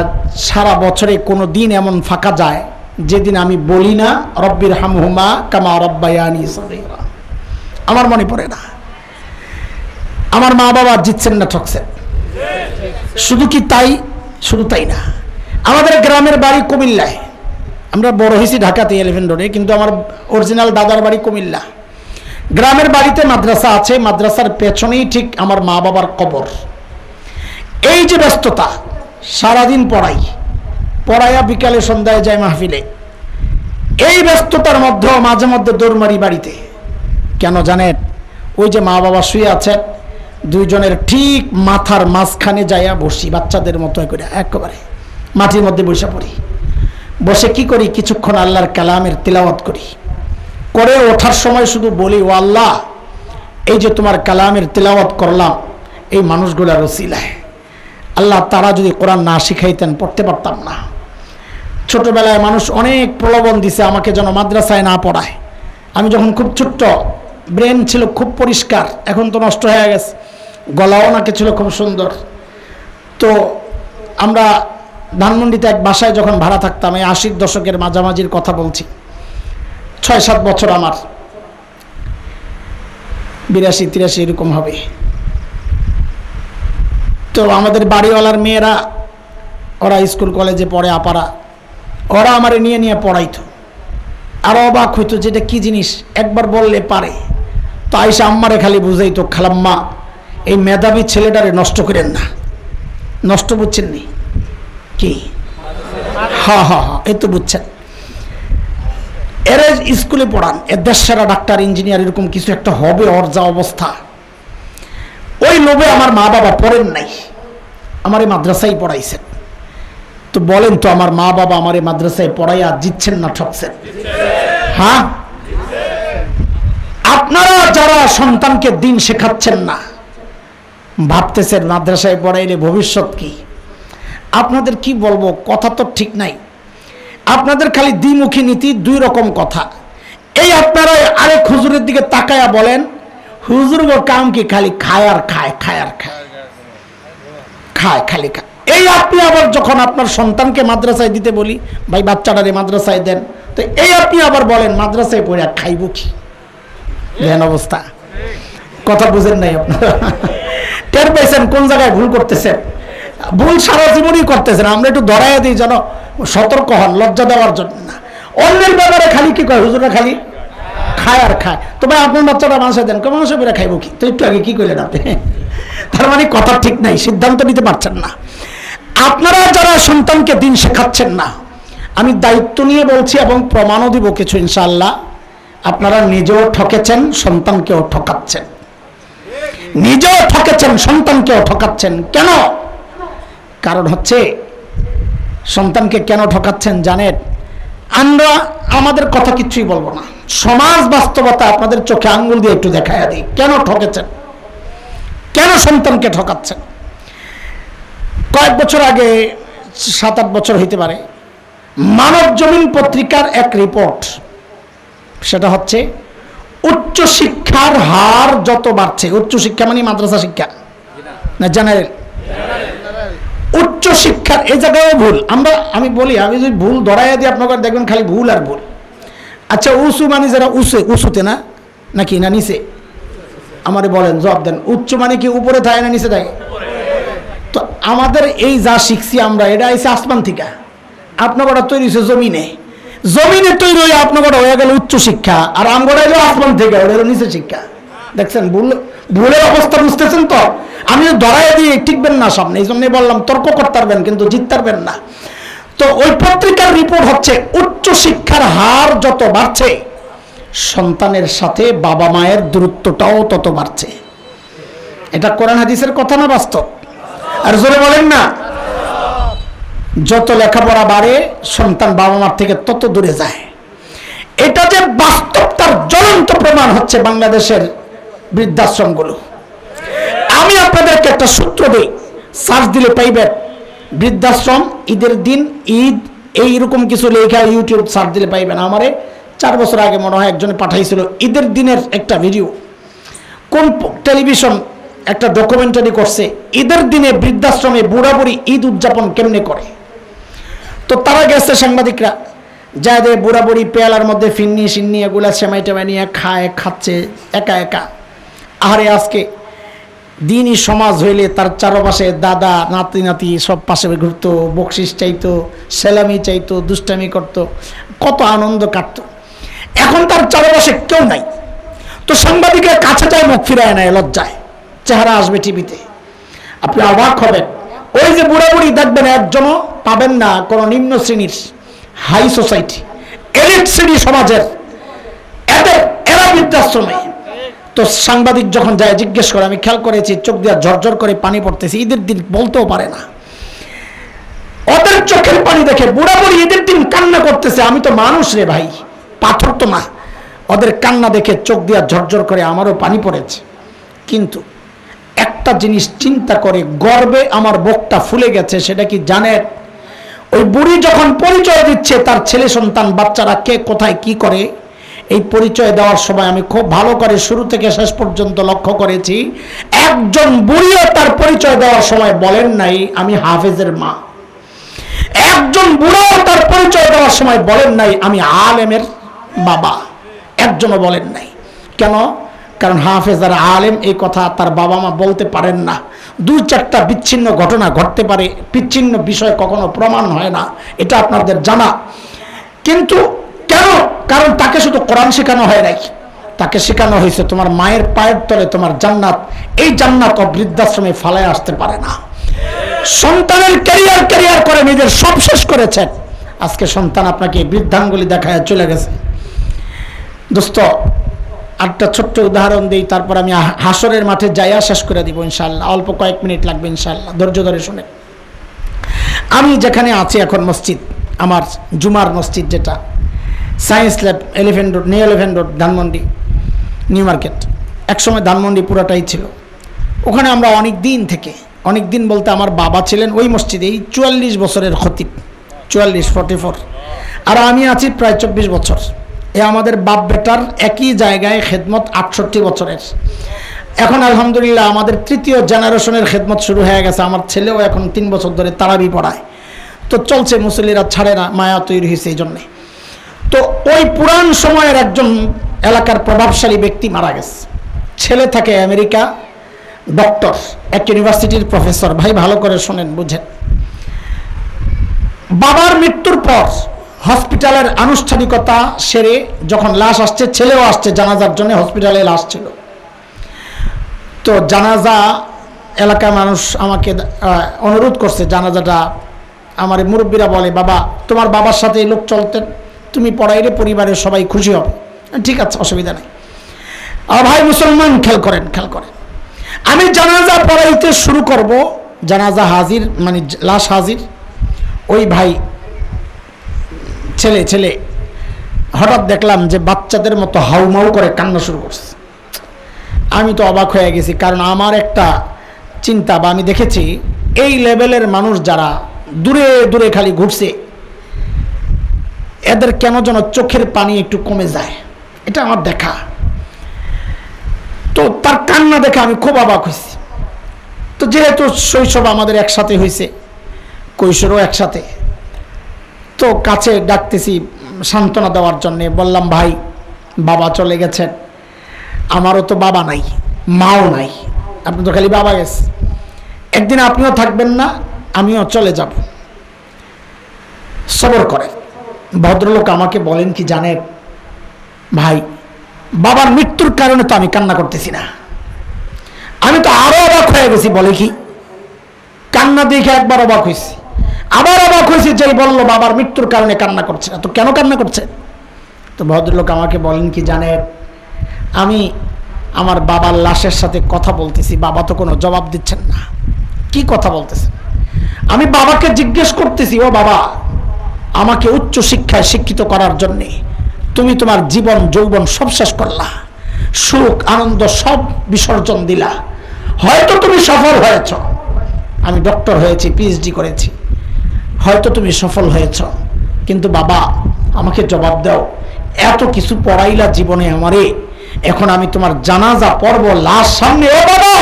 সারা বছরে কোনো দিন এমন ফাঁকা যায় যেদিন আমি বলি না রব্বির হামহুমা কামা রব্বায়ানি সগীরা। আমার মনে পড়ে না। আমার মা বাবা জিতছেন না ঠকছেন? শুধু কি তাই? শুধু তাই না, আমাদের গ্রামের বাড়ি কুমিল্লায়। আমরা বড় হয়েছি ঢাকাতে 11 রোডে, কিন্তু আমার অরিজিনাল দাদার বাড়ি কুমিল্লা। গ্রামের বাড়িতে মাদ্রাসা আছে, মাদ্রাসার পেছনেই ঠিক আমার মা বাবার কবর। এই যে ব্যস্ততা, সারাদিন পড়াইয়া বিকালে সন্ধ্যায় যায় মাহফিলে, এই ব্যস্ততার মধ্যেও মাঝে মধ্যে দৌড় মারি বাড়িতে। কেন জানেন? ওই যে মা বাবা শুয়ে আছেন, দুইজনের ঠিক মাথার মাঝখানে যাইয়া বসি, বাচ্চাদের মতো করে একেবারে মাটির মধ্যে বসে পড়ি। বসে কি করি? কিছুক্ষণ আল্লাহর কালামের তিলাওয়াত করি। করে ওঠার সময় শুধু বলি, ও আল্লাহ, এই যে তোমার কালামের তিলাওয়াত করলাম, এই মানুষগুলার ওসিলায় আল্লাহ, তারা যদি কোরআন না শিখাইতেন পড়তে পারতাম না। ছোটবেলায় মানুষ অনেক প্রলোভন দিছে আমাকে যেন মাদ্রাসায় না পড়ায়। আমি যখন খুব ছোট্ট, ব্রেন ছিল খুব পরিষ্কার, এখন তো নষ্ট হয়ে গেছে, গলাও নাকি ছিল খুব সুন্দর। তো আমরা ধানমন্ডিতে এক বাসায় যখন ভাড়া থাকতাম, এই 80-র দশকের মাঝামাঝির কথা বলছি, 6-7 বছর আমার, 82-83 এরকম হবে। তো আমাদের বাড়িওয়ালার মেয়েরা, ওরা স্কুল কলেজে পড়ে, আপারা, ওরা আমারে নিয়ে নিয়ে পড়াইতো। আরও অবাক হইতো যে এটা কী জিনিস, একবার বললে পারে। তো আইসা আম্মারে খালি বুঝাইতো, খালাম্মা, এই মেধাবী ছেলেটারে নষ্ট করেন না। নষ্ট বুঝছেন নি কি? হ্যাঁ হ্যাঁ হ্যাঁ, এই তো বুঝছেন। এরা স্কুলে পড়ান, এর দেশসেরা ডাক্তার, ইঞ্জিনিয়ার, এরকম কিছু একটা হবে, ওর যা অবস্থা। ওই লোভে আমার মা বাবা পড়েন নাই, আমার এই মাদ্রাসায় পড়াইছেন। তো বলেন তো, আমার মা বাবা আমার এই মাদ্রাসায় পড়াইয়া জিতছেন না ঠকছেন? হ্যাঁ। আপনারা যারা সন্তানকে দিন শেখাচ্ছেন না, ভাবতেছেন মাদ্রাসায় পড়াইলে ভবিষ্যৎ কি, আপনাদের কি বলবো, কথা তো ঠিক নাই। আপনাদের খালি দ্বিমুখী নীতি, 2 রকম কথা। এই আপনারা আরেক হুজুরের দিকে তাকায়া বলেন, হুজুর গো কাম কি, খালি খায় আর খায়, খায় আর খায়, খায় খালি খায়। এই আপনি আবার যখন আপনার সন্তানকে মাদ্রাসায় দিতে বলি, ভাই বাচ্চাটারে মাদ্রাসায় দেন, তো এই আপনি আবার বলেন মাদ্রাসায় পড়ে খাইব কি? দেন অবস্থা। কথা বুঝেন নাই আপনারা? টের পাইছেন কোন জায়গায় ভুল করতেছেন? ভুল সারা জীবনই করতেছেন। আমরা একটু ধরাইয়া দিই যেন সতর্ক হন, লজ্জা দেওয়ার জন্য না। অন্যের ব্যাপারে খালি কি কয়, হুজুরা খালি খায় আর খায়। তো ভাই আপনার বাচ্চাটা মানুষে দেন, মানুষের বেড়ে খাইব কি? তো একটু আগে কি করলেন আপনি? তার মানে কথা ঠিক নাই, সিদ্ধান্ত নিতে পারছেন না। আপনারা যারা সন্তানকে দিন শেখাচ্ছেন না, আমি দায়িত্ব নিয়ে বলছি এবং প্রমাণও দিব কিছু ইনশাআল্লাহ, আপনারা নিজেও ঠকেছেন, সন্তানকেও ঠকাচ্ছেন। নিজেও ঠকেছেন, সন্তানকেও ঠকাচ্ছেন। কেন? কারণ হচ্ছে, সন্তানকে কেন ঠকাচ্ছেন জানেন? আমরা আমাদের কথা কিচ্ছুই বলবো না, সমাজ বাস্তবতা আপনাদের চোখে আঙ্গুল দিয়ে একটু দেখাইয়া দিই। কেন ঠকেছেন, কেন সন্তানকে ঠকাচ্ছেন? কয়েক বছর আগে, 7-8 বছর হইতে পারে, মানব জমিন পত্রিকার এক রিপোর্ট, সেটা হচ্ছে উচ্চ শিক্ষার হার যত বাড়ছে, উচ্চ শিক্ষা মানে মাদ্রাসা শিক্ষা না, জেনারেল, উচ্চ শিক্ষার এই জায়গায়ও ভুল। আমি বলি, আমি যদি ভুল ধরাইয়া দিই আপনাকে দেখবেন খালি ভুল আর ভুল। আচ্ছা, উঁচু মানে যারা উঁচুতে না, নাকি না নিচে? আমারে বলেন, জবাব দেন। উচ্চ মানে কি উপরে থাকে না নিচে থাকে? তো আমাদের এই যা শিখছি আমরা, এটা আইসে আসমান থেকে। আপনার ওটা তৈরি হয়েছে জমিনে, জমিনে তৈরি হয়ে আপনার ওটা হয়ে গেল উচ্চ শিক্ষা, আর আমরা এলো আসমান থেকে, ওটা হলো নিচে শিক্ষা। দেখছেন ভুলের অবস্থা বুঝতেছেন তো? আমি ধরাই দিয়ে টিকবেন না সামনে, এই জন্যই বললাম তর্ক করতে পারবেন কিন্তু জিততে পারবেন না। তো ওই পত্রিকার রিপোর্ট হচ্ছে, উচ্চ শিক্ষার হার যত বাড়ছে, সন্তানের সাথে বাবা মায়ের দূরত্বটাও তত বাড়ছে। এটা কোরআন হাদিসের কথা না বাস্তব? আর জোরে বলেন না। যত লেখাপড়া বাড়ে সন্তান বাবা মার থেকে তত দূরে যায়। এটা যে বাস্তব তার জ্বলন্ত প্রমাণ হচ্ছে বাংলাদেশের বৃদ্ধাশ্রমগুলো। আমি আপনাদেরকে একটা সূত্র দিই, সার্চ দিলে পাইবেন। বৃদ্ধাশ্রম, ঈদের দিন, ঈদ, এইরকম কিছু লেখা ইউটিউব সার্চ দিলে পাইবেন। আমারে 4 বছর আগে মনে হয় একজনে পাঠাইছিল ঈদের দিনের একটা ভিডিও। কোন টেলিভিশন একটা ডকুমেন্টারি করছে ঈদের দিনে বৃদ্ধাশ্রমে বুড়া বুড়ি ঈদ উদযাপন কেমনে করে। তো তারা গেছে সাংবাদিকরা, যা দে বুড়া বুড়ি পেয়ালার মধ্যে ফিন্নি সিন্নি এগুলা সেমাই টেমাই নিয়ে খাচ্ছে একা একা। আরে আজকে দিনই সমাজ হইলে তার চারপাশে দাদা নাতি নাতি সব পাশে ঘুরতো, বকশিস চাইতো, সেলামি চাইতো, দুষ্টামি করতো, কত আনন্দ কাটতো। এখন তার চারপাশে কেউ নাই। তো সাংবাদিকের কাছে যায়, মুখ ফিরায় নেয় লজ্জায়, চেহারা আসবে টিভিতে, আপনি অবাক হবেন। ওই যে বুড়া বুড়ি দেখবেন একজনও পাবেন না কোনো নিম্ন শ্রেণীর, হাই সোসাইটি, এলিট শ্রেণী সমাজের, এরা বৃদ্ধাশ্রমে। তো সাংবাদিক যখন যায় জিজ্ঞেস করে, আমি খেয়াল করেছি চোখ দিয়ে ঝরঝর করে পানি পড়তেছে, ঈদের দিন বলতেও পারে না। ওদের চোখের পানি দেখে বুড়া বুড়ি ঈদের দিন কান্না করতেছে, আমি তো মানুষ রে ভাই, পাথর তো না। ওদের কান্না দেখে চোখ দিয়ে ঝরঝর করে আমারও পানি পড়েছে। কিন্তু একটা জিনিস চিন্তা করে গর্বে আমার বুকটা ফুলে গেছে, সেটা কি জানেন? ওই বুড়ি যখন পরিচয় দিচ্ছে তার ছেলে সন্তান বাচ্চারা কে কোথায় কি করে, এই পরিচয় দেওয়ার সময় আমি খুব ভালো করে শুরু থেকে শেষ পর্যন্ত লক্ষ্য করেছি, একজন বুড়িও তার পরিচয় দেওয়ার সময় বলেন নাই আমি হাফেজের মা। একজন বুড়াও তার পরিচয় দেওয়ার সময় বলেন নাই আমি আলেমের বাবা। একজনও বলেন নাই। কেন? কারণ হাফেজ আর আলেম এই কথা তার বাবা মা বলতে পারেন না। 2-4টা বিচ্ছিন্ন ঘটনা ঘটতে পারে, বিচ্ছিন্ন বিষয় কখনো প্রমাণ হয় না, এটা আপনাদের জানা। কিন্তু কেন? কারণ তাকে শুধু কোরআন শেখানো হয় নাই, তাকে শেখানো হয়েছে তোমার মায়ের পায়ের তলে তোমার জান্নাত। এই জান্নাত ও বৃদ্ধাশ্রমে ফালায় আসতে পারে না। সন্তানের ক্যারিয়ার করে নিজের সব শেষ করেছেন, আজকে সন্তান আপনাকে বৃদ্ধাঙ্গুলি দেখায় চলে গেছে। দোস্ত, একটা ছোট্ট উদাহরণ দিই, তারপর আমি হাসরের মাঠে যাইয়া শেষ করে দিব ইনশাআল্লাহ। অল্প কয়েক মিনিট লাগবে ইনশাআল্লাহ, ধৈর্য ধরে শুনে। আমি যেখানে আছি এখন মসজিদ, আমার জুমার মসজিদ, যেটা science lab, elephant road, new elephant road, Dhanmondi new market. একসময় ধানমন্ডি পুরাটাই ছিল। ওখানে আমরা অনেক দিন বলতে আমার বাবা ছিলেন ওই মসজিদেই 44 বছরের খতিব, 44 আর আমি আছি প্রায় 24 বছর। আমাদের বাপ বেটার একই জায়গায় খেদমত 68 বছরের। এখন আলহামদুলিল্লাহ আমাদের 3য় জেনারেশনের খেদমত শুরু হয়ে গেছে। আমার ছেলেও এখন 3 বছর ধরে তারাবি পড়ায়। তো চলছে, মুসল্লিরা ছাড়ে না, মায়া তৈরি হয়েছে এই জন্যে। তো ওই পুরান সময়ের একজন এলাকার প্রভাবশালী ব্যক্তি মারা গেছে। ছেলে থাকে আমেরিকা, ডক্টর, এক ইউনিভার্সিটির প্রফেসর। ভাই ভালো করে শোনেন, বুঝেন। বাবার মৃত্যুর পর হসপিটালের আনুষ্ঠানিকতা সেরে যখন লাশ আসছে, ছেলেও আসছে জানাজার জন্য, হসপিটালে লাশ ছিল। তো জানাজা এলাকার মানুষ আমাকে অনুরোধ করছে, জানাজাটা আমার মুরব্বীরা বলে, বাবা তোমার বাবার সাথে এই লোক চলতেন, তুমি পড়াইলে পরিবারের সবাই খুশি হবে। ঠিক আছে, অসুবিধা নেই। ভাই মুসলমান, খেয়াল করেন। আমি জানাজা পড়াইতে শুরু করব, জানাজা হাজির, মানে লাশ হাজির। ওই ভাই ছেলে হঠাৎ দেখলাম যে বাচ্চাদের মতো হাউমাউ করে কান্না শুরু করছে। আমি তো অবাক হয়ে গেছি, কারণ আমার একটা চিন্তা বা আমি দেখেছি এই লেভেলের মানুষ যারা দূরে দূরে খালি ঘুরছে, এদের কেন যেন চোখের পানি একটু কমে যায়, এটা আমার দেখা। তো তার কান্না দেখে আমি খুব অবাক হয়েছি। তো যেহেতু শৈশব আমাদের একসাথে হয়েছে, কৈশোরও একসাথে, তো কাছে ডাকতেছি সান্ত্বনা দেওয়ার জন্যে। বললাম, ভাই বাবা চলে গেছেন, আমারও তো বাবা নাই, মাও নাই, আপনি তো খালি বাবা গেছে, একদিন আপনিও থাকবেন না, আমিও চলে যাব, সবর করেন। ভদ্রলোক আমাকে বলেন কি জানেন ভাই, বাবার মৃত্যুর কারণে তো আমি কান্না করতেছি না। আমি তো আরো অবাক হয়ে গেছি। বলে কি, কান্না দেখে একবার অবাক হয়েছি, আবার অবাক হয়েছে যেই বললো বাবার মৃত্যুর কারণে কান্না করছে না। তো কেন কান্না করছে? তো ভদ্রলোক আমাকে বলেন কি জানেন, আমি আমার বাবার লাশের সাথে কথা বলতেছি, বাবা তো কোনো জবাব দিচ্ছেন না। কি কথা বলতেছেন? আমি বাবাকে জিজ্ঞেস করতেছি, ও বাবা, আমাকে উচ্চ শিক্ষায় শিক্ষিত করার জন্যে তুমি তোমার জীবন যৌবন সব শেষ করলা, সুখ আনন্দ সব বিসর্জন দিলা, হয়তো তুমি সফল হয়েছ, আমি ডক্টর হয়েছি, পিএইচডি করেছি, হয়তো তুমি সফল হয়েছ, কিন্তু বাবা আমাকে জবাব দাও, এত কিছু পড়াইলা জীবনে আমারে, এখন আমি তোমার জানাজা পড়ব, লাশ সামনে, ও বাবা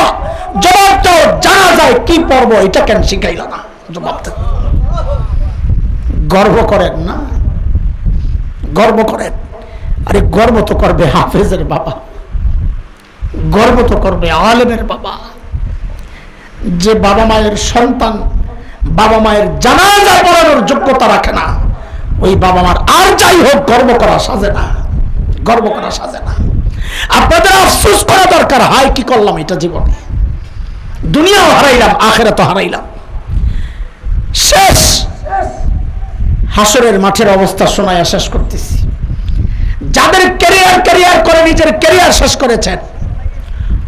জবাব দাও, জানাজায় কি পড়ব এটা কেন শিখাইলা না? জবাব দাও। গর্ব করেন না? গর্ব করেন? আরে গর্ব তো করবে হাফেজের বাবা, গর্ব তো করবে আলেমের বাবা, যে বাবা মায়ের সন্তান বাবা মায়ের জানাজা পড়ানোর যোগ্যতা রাখে না, ওই বাবা মার আর যাই হোক গর্ব করা সাজে না, গর্ব করা সাজে না। আপনাদের আফসোস করা দরকার, হাই কি করলাম এটা জীবনে, দুনিয়াও হারাইলাম, আখিরাতও হারাইলাম। শেষ হাসরের মাঠের অবস্থা শোনায়া শেষ করতেছি। যাদের ক্যারিয়ার করে নিজের ক্যারিয়ার শেষ করেছেন,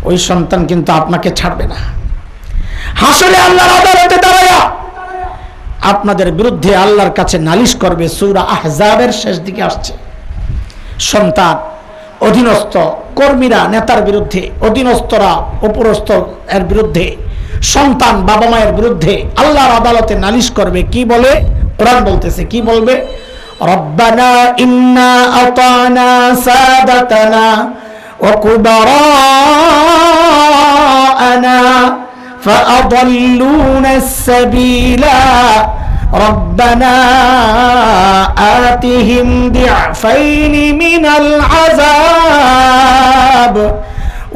ওই সন্তান কিন্তু আপনাকে ছাড়বে না। হাসরে আল্লাহর আদালতে দাঁড়ায়া আপনাদের বিরুদ্ধে আল্লাহর কাছে নালিশ করবে। সূরা আহজাবের শেষ দিকে আসছে। সন্তান অধীনস্থ, কর্মীরা নেতার বিরুদ্ধে, অধীনস্থরা উপরস্থ এর বিরুদ্ধে, সন্তান বাবা মায়ের বিরুদ্ধে আল্লাহর আদালতে নালিশ করবে। কি বলে? কোরআন বলতেছে, কি বলবে? রব্বানা ইন্না আতানা সাদাতানা ওয়া কুবারানা ফাআদাল্লুনা আস-সাবিলা ربنا آتهم ضعفين من العذاب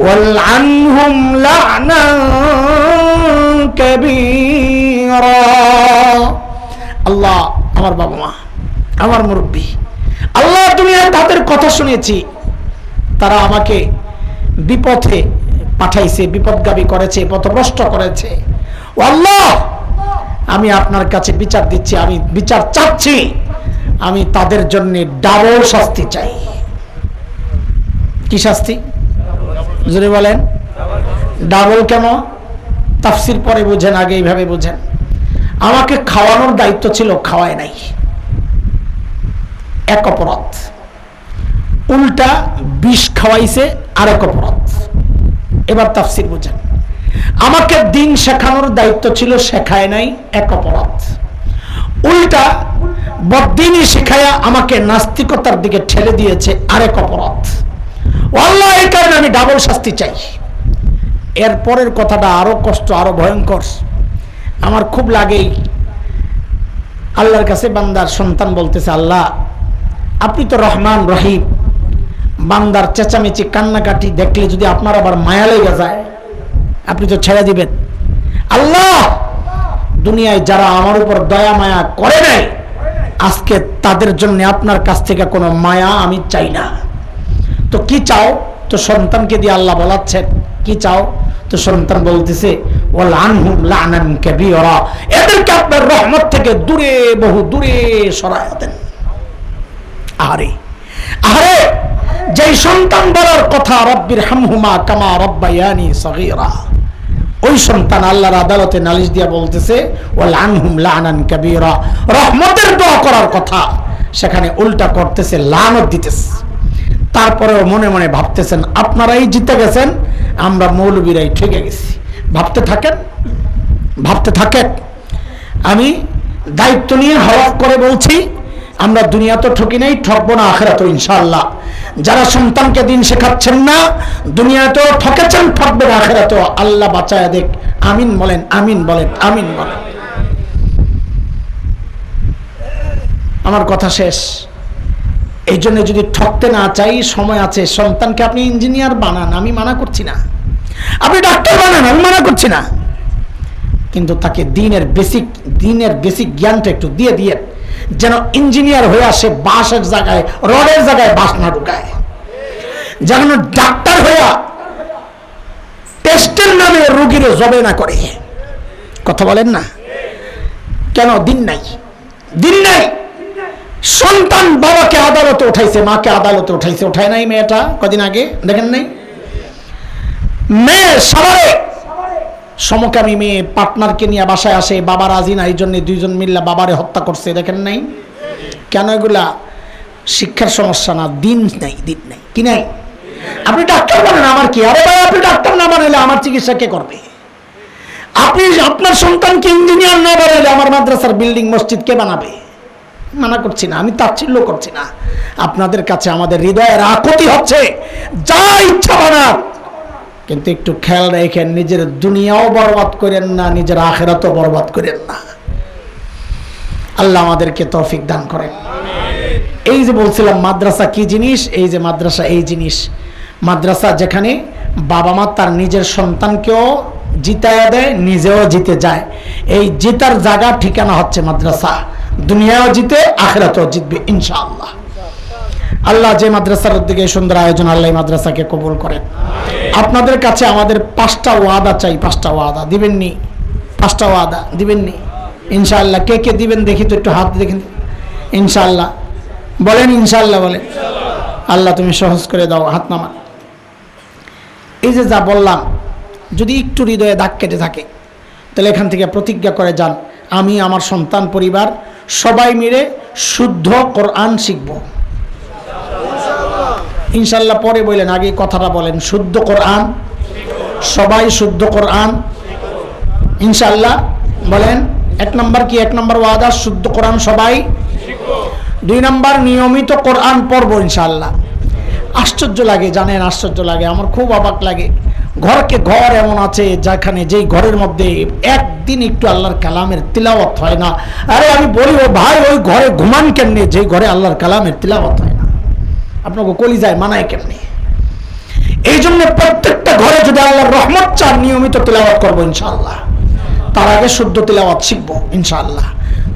والعنهم لعنا كبيرا। আল্লাহ, আমার বাবা মা, আমার মুরব্বী, আল্লাহ দুনিয়ায় তাদের কথা শুনেছি, তারা আমাকে বিপথে পাঠাইছে, বিপদগামী করেছে, পথভ্রষ্ট করেছে। ও আল্লাহ, আমি আপনার কাছে বিচার দিচ্ছি, আমি বিচার চাচ্ছি, আমি তাদের জন্য ডাবল শাস্তি চাই। কি শাস্তি? জোরে বলেন। ডাবল কেন? তাফসীর পরে বুঝেন, আগে এইভাবে বুঝেন। আমাকে খাওয়ানোর দায়িত্ব ছিল, খাওয়ায় নাই, এক অপরাধ। উল্টা বিষ খাওয়াইছে, আরেক অপরাধ। এবার তাফসীর বুঝেন। আমাকে দিন শেখানোর দায়িত্ব ছিল, শেখায় নাই, এক অপরাধ। উল্টা বদ্দিনী শিখায়া আমাকে নাস্তিকতার দিকে ঠেলে দিয়েছে, আরেক অপরাধ। আল্লাহ, এই কারণে আমি ডাবল শাস্তি চাই। এর পরের কথাটা আরো কষ্ট, আরো ভয়ঙ্কর। আমার খুব লাগেই আল্লাহর কাছে বান্দার সন্তান বলতেছে, আল্লাহ আপনি তো রহমান রহিম, বান্দার চেঁচামেচি কান্নাকাটি দেখলে যদি আপনার আবার মায়া লেগে যায়, আপনি তো ছেড়ে দিবেন। আল্লাহ, দুনিয়ায় যারা আমার উপর দয়া মায়া করে নাই, আজকে তাদের জন্য আপনার কাছ থেকে কোনো মায়া আমি চাই না। তো কি চাও? তো সন্তানকে দিয়ে আল্লাহ বলাচ্ছেন, কি চাও? তো সন্তান বলতেছে, ওয়াল আনহুম লানান কাবীরা, এদেরকে আপনার রহমত থেকে দূরে, বহু দূরে সরায় দেন। আরে আরে, যেই সন্তান বলার কথা রব্বির হামহুমা কামা রব্বায়ানি সগীরা, ওই সন্তান আল্লাহর আদালতে নালিশ দিয়া বলতেছে ওয়াল আনহুম লানান কাবীরা, রহমতের দোয়া করার কথা, সেখানে উল্টা করতেছে, লানত দিতেছে। তারপরেও মনে মনে ভাবতেছেন, আপনারাই জিতে গেছেন, আমরা মৌলবীরাই ঠকে গেছি। ভাবতে থাকেন, ভাবতে থাকেন। আমি দায়িত্ব নিয়ে হওয়ার করে বলছি, আমরা দুনিয়া তো ঠকি নাই, ঠকবো না আখিরাতে ইনশাআল্লাহ। যারা সন্তানকে দিন শেখাচ্ছেন না, দুনিয়াতেও ঠকেছেন, ঠকবেন আখিরাতেও। আল্লাহ বাঁচায় দেখ। আমিন বলেন, আমিন বলেন, আমিন বলেন। আমার কথা শেষ। এই জন্য যদি ঠকতে না চাই, সময় আছে। সন্তানকে আপনি ইঞ্জিনিয়ার বানান, আমি মানা করছি না। আপনি ডাক্তার বানান, আমি মানা করছি না। কিন্তু তাকে দিনের বেসিক জ্ঞানটা একটু দিয়ে দিয়ে, যেন ইঞ্জিনিয়ার হয়ে আসে, বাঁশের জায়গায়, রডের জায়গায় বাঁশ না ঢুকায়। যেন ডাক্তার হয়ে টেস্টের নামে রোগীর জবে না করে। কথা বলেন না কেন? দিন নাই, দিন নাই। সন্তান বাবাকে আদালতে উঠাইছে, মাকে আদালতে উঠাইছে, উঠায় নাই মেয়েটা কদিন আগে, দেখেন নাই? মেয়ে সাভারে সমকামী মেয়ে পার্টনারকে নিয়ে বাসায় আসে, বাবা রাজি না, এই জন্য দুইজন মিল্লা বাবারে হত্যা করছে। দেখেন নাই কেন? এগুলা শিক্ষার সমস্যা না, দিন নাই, দিন নাই কি নাই। আপনি ডাক্তার বানেন, আমার কি? আরে ভাই, আপনি ডাক্তার না বানাইলে আমার চিকিৎসা কে করবে? আপনি আপনার সন্তানকে ইঞ্জিনিয়ার না বানাইলে আমার মাদ্রাসার বিল্ডিং মসজিদ কে বানাবে? মানা করছি না, আমি তাচ্ছিল্য করছি না। আপনাদের কাছে আমাদের হৃদয়ের আকুতি হচ্ছে যা ইচ্ছা বানান, কিন্তু একটু খেয়াল রেখেন, নিজের দুনিয়াও বরবাদ করেন না, নিজের আখিরাতও বরবাদ করেন না। আল্লাহ আমাদেরকে তৌফিক দান করেন। এই যে বলছিলাম মাদ্রাসা কি জিনিস, এই যে মাদ্রাসা এই জিনিস। মাদ্রাসা যেখানে বাবা মা তার নিজের সন্তানকেও জিতায়া দেয়, নিজেও জিতে যায়। এই জিতার জায়গা ঠিকানা হচ্ছে মাদ্রাসা। দুনিয়াও জিতে, আখিরাতেও জিতবে ইনশাআল্লাহ। আল্লাহ যে মাদ্রাসার দিকে সুন্দর আয়োজন, আল্লাহ মাদ্রাসাকে কবুল করেন। আপনাদের কাছে আমাদের 5টা ওয়াদা চাই। 5টা ওয়াদা দিবেননি? 5টা ওয়াদা দিবেননি ইনশাআল্লাহ? কে কে দিবেন দেখি তো, একটু হাত দেখেন ইনশাআল্লাহ। বলেন ইনশাআল্লাহ বলেন। আল্লাহ তুমি সহজ করে দাও, হাত নামান। এই যে যা বললাম, যদি একটু হৃদয়ে দাগ কেটে থাকে তাহলে এখান থেকে প্রতিজ্ঞা করে যান, আমি আমার সন্তান পরিবার সবাই মিলে শুদ্ধ কোরআন শিখব ইনশাআল্লাহ। পরে বলেন, আগে কথাটা বলেন, শুদ্ধ কোরআন, সবাই শুদ্ধ কোরআন ইনশাআল্লাহ বলেন। 1 নম্বর কি? 1 নম্বর ওয়াদা শুদ্ধ কোরআন সবাই। 2 নম্বর নিয়মিত কোরআন পড়ব ইনশাআল্লাহ। আশ্চর্য লাগে জানেন, আশ্চর্য লাগে, আমার খুব অবাক লাগে। ঘরকে ঘর এমন আছে যেখানে, যেই ঘরের মধ্যে একদিন একটু আল্লাহর কালামের তিলাওয়াত হয় না। আরে আমি বলি, ও ভাই, ওই ঘরে ঘুমান কেমনে যেই ঘরে আল্লাহর কালামের তিলাওয়াত হয় না? আপনাকে কলিজায় মানায় কেমনে? এই জন্য প্রত্যেকটা ঘরে যদি আল্লাহর রহমত চান, নিয়মিত তিলাওয়াত করবো ইনশাআল্লাহ। তার আগে শুদ্ধ তিলাওয়াত শিখবো ইনশাআল্লাহ।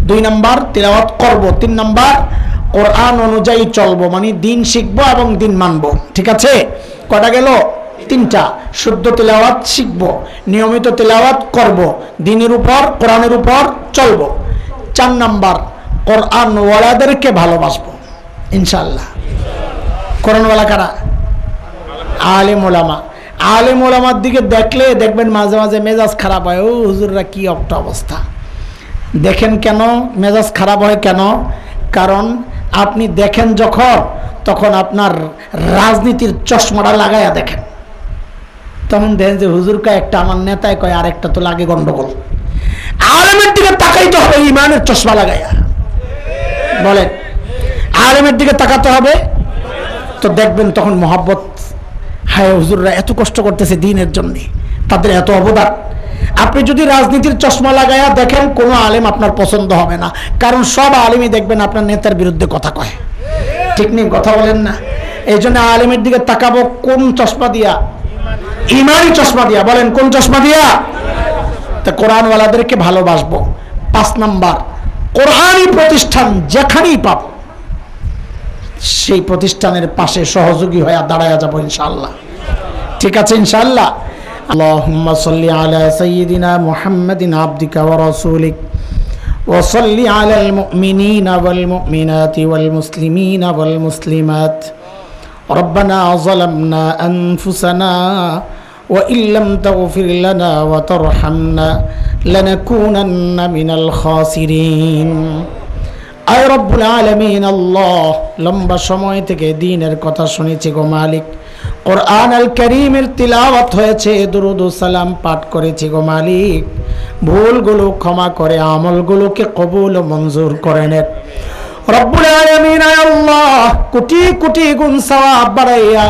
2 নম্বর তিলাওয়াত করব। 3 নম্বর কোরআন অনুযায়ী চলবো, মানে দিন শিখবো এবং দিন মানবো। ঠিক আছে? কটা গেল? 3টা। শুদ্ধ তিলাওয়াত শিখবো, নিয়মিত তিলাওয়াত করব, দিনের উপর কোরআনের উপর চলবো। 4 নম্বর কোরআন ওয়ালাদেরকে ভালোবাসবো ইনশাআল্লাহ। কোরআন ওয়ালা কারা? আলেম ওলামা। আলেম ওলামার দিকে দেখলে দেখবেন মাঝে মাঝে মেজাজ খারাপ হয়। ও হুজুররা কি একটা অবস্থা। দেখেন কেন মেজাজ খারাপ হয় কেন? কারণ আপনি দেখেন যখন, তখন আপনার রাজনীতির চশমাটা লাগাইয়া দেখেন, তখন দেখেন যে হুজুরকা একটা আমার নেতায় কয়, আরেকটা তো লাগে গন্ডগোল। আলেমের দিকে তাকাইতে হবে ইমানের চশমা লাগাইয়া। বলেন, আলেমের দিকে তাকাতে হবে, তো দেখবেন তখন মহব্বত। হায়, হুজুররা এত কষ্ট করতেছে দিনের জন্য, তাদের এত অবদান। আপনি যদি রাজনীতির চশমা লাগাইয়া দেখেন, কোনো আলেম আপনার পছন্দ হবে না, কারণ সব আলেমই দেখবেন আপনার নেতার বিরুদ্ধে কথা কয়। ঠিক নেই? কথা বলেন না? এই জন্য আলেমের দিকে তাকাবো কোন চশমা দিয়া? ইমানি চশমা দিয়া। বলেন, কোন চশমা দিয়া? তা কোরআনওয়ালাদেরকে ভালোবাসবো। 5 নম্বর কোরআনী প্রতিষ্ঠান যেখানেই পাব, সেই প্রতিষ্ঠানের পাশে সহযোগী হয়ে দাঁড়ায়া যাবো ইনশাআল্লাহ। ঠিক আছে ইনশাআল্লাহ। আল্লাহুম্মা সাল্লি আলা সাইয়্যিদিনা মুহাম্মাদিন আবদিকা ওয়া রাসূলিক ওয়া সাল্লি আলাল মুমিনিনা ওয়াল মুমিনাতি ওয়াল মুসলিমিনা ওয়াল মুসলিমাত। রব্বানা যালামনা আনফুসানা ওয়া ইল্লাম তাগফির লানা ওয়া তারহামনা লানাকুনান্না মিনাল খাসিরিন। আয় রব্বুল আলামিন, আল্লাহ, লম্বা সময় থেকে দ্বীনের কথা শুনেছি গো মালিক। কোরআন আল কারীমের তিলাওয়াত হয়েছে, দুরূদ ও সালাম পাঠ করেছি গো মালিক। ভুলগুলো ক্ষমা করে আমলগুলোকে কবুল ও মঞ্জুর করে নেন রব্বুল আলামিন। আয় আল্লাহ, কোটি কোটি গুণ সওয়াব বাড়াইয়া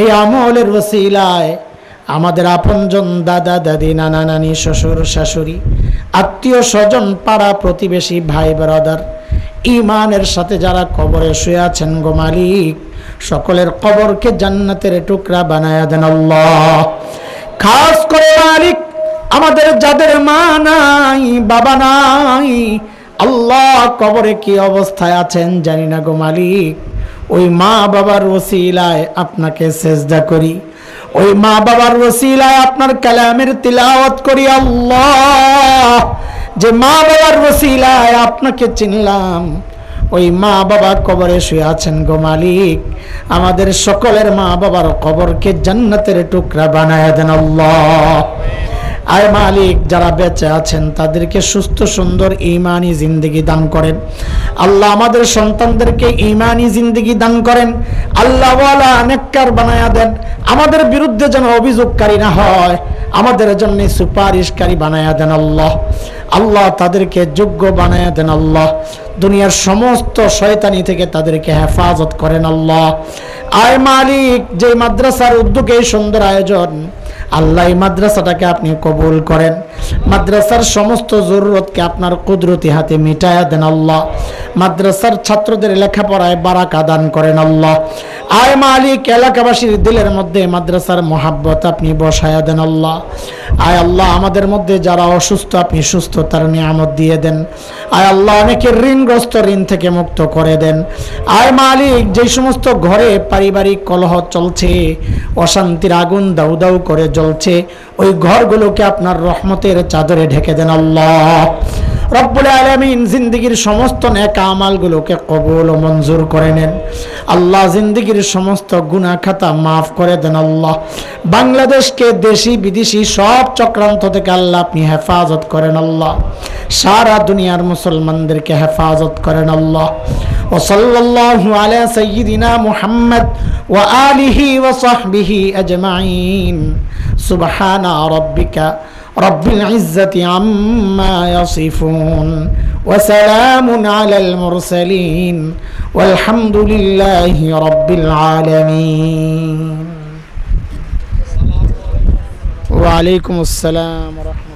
এই আমলের ওসিলায় আমাদের আপনজন, দাদা দাদি, নানা নানি, শ্বশুর শাশুড়ি, আত্মীয় স্বজন, পাড়া প্রতিবেশী, ভাই ব্রাদার, ইমানের সাথে যারা কবরে শুয়ে আছেন গো মালিক, সকলের কবরকে জান্নাতের টুকরা বানায়া দেন আল্লাহ। খাস করে মালিক, আমাদের যাদের মা নাই, বাবা নাই, আল্লাহ কবরে কি অবস্থায় আছেন জানি না গো মালিক। ওই মা বাবার ওসিলায় আপনাকে সেজদা করি, ওই মা বাবার ওসিলায় আপনার কালামের তিলাওয়াত করি আল্লাহ। যে মা বাবার ওসিলায় আপনাকে চিনলাম, ওই মা বাবা কবরে শুয়ে আছেন গো মালিক, আমাদের সকলের মা বাবার কবরকে জান্নাতের টুকরা বানায় দেন আল্লাহ। আয় মালিক, যারা বেঁচে আছেন তাদেরকে সুস্থ সুন্দর ঈমানি জিন্দেগি দান করেন আল্লাহ। আমাদের সন্তানদেরকে ঈমানি জিন্দেগি দান করেন আল্লাহ, ওয়ালা নেককার বানায়া দেন। আমাদের বিরুদ্ধে যেন অভিযোগকারী না হয়, আমাদের জন্য সুপারিশকারী বানায়া দেন আল্লাহ। আল্লাহ তাদেরকে যোগ্য বানায়া দেন আল্লাহ। দুনিয়ার সমস্ত শয়তানি থেকে তাদেরকে হেফাজত করেন আল্লাহ। আয় মালিক, যে মাদ্রাসার উদ্যোগে সুন্দর আয়োজন, আল্লাহ এই মাদ্রাসাটাকে আপনি কবুল করেন। মাদ্রাসার সমস্ত জরুরতকে আপনার কুদরতি হাতে মিটায়া দেন আল্লাহ। মাদ্রাসার ছাত্রদের লেখাপড়ায় বারাকা দান করেন আল্লাহ। আয় মালিক, এলাকাবাসীর দিলের মধ্যে মাদ্রাসার মোহাব্বত আপনি বসায়া দেন আল্লাহ। আয় আল্লাহ, আমাদের মধ্যে যারা অসুস্থ আপনি সুস্থতার নিয়ামত দিয়ে দেন। আয় আল্লাহ, অনেকের ঋণগ্রস্ত, ঋণ থেকে মুক্ত করে দেন। আয় মালিক, যে সমস্ত ঘরে পারিবারিক কলহ চলছে, অশান্তির আগুন দাউ দাউ করে জ্বলছে, ওই ঘরগুলোকে আপনার রহমতের চাদরে ঢেকে দেন আল্লাহ। রব্বুল আলামিন জিন্দেগীর সমস্ত নেক আমালগুলোকে কবুল ও মঞ্জুর করে নেন আল্লাহ। জিন্দেগীর সমস্ত গুনাহ খাতা মাফ করে দেন আল্লাহ। বাংলাদেশকে দেশি বিদেশি সব চক্রান্ত থেকে আল্লাহ আপনি হেফাজত করেন আল্লাহ। সারা দুনিয়ার মুসলমানদেরকে হেফাজত করেন আল্লাহ। ওয়া সাল্লাল্লাহু আলা সাইয়্যিদিনা মুহাম্মদ ওয়া আলিহি ওয়া সাহবিহি আজমাইন। সুবহানা রাব্বিকা রব্বিল ইজ্জাতি আম্মা ইয়াসিফুন ওয়া সালামুন আলাল মুরসালিন ওয়ালহামদুলিল্লাহি রাব্বিল আলামিন। ওয়া আলাইকুমুস সালাম ওয়া রাহমাতুল্লাহ।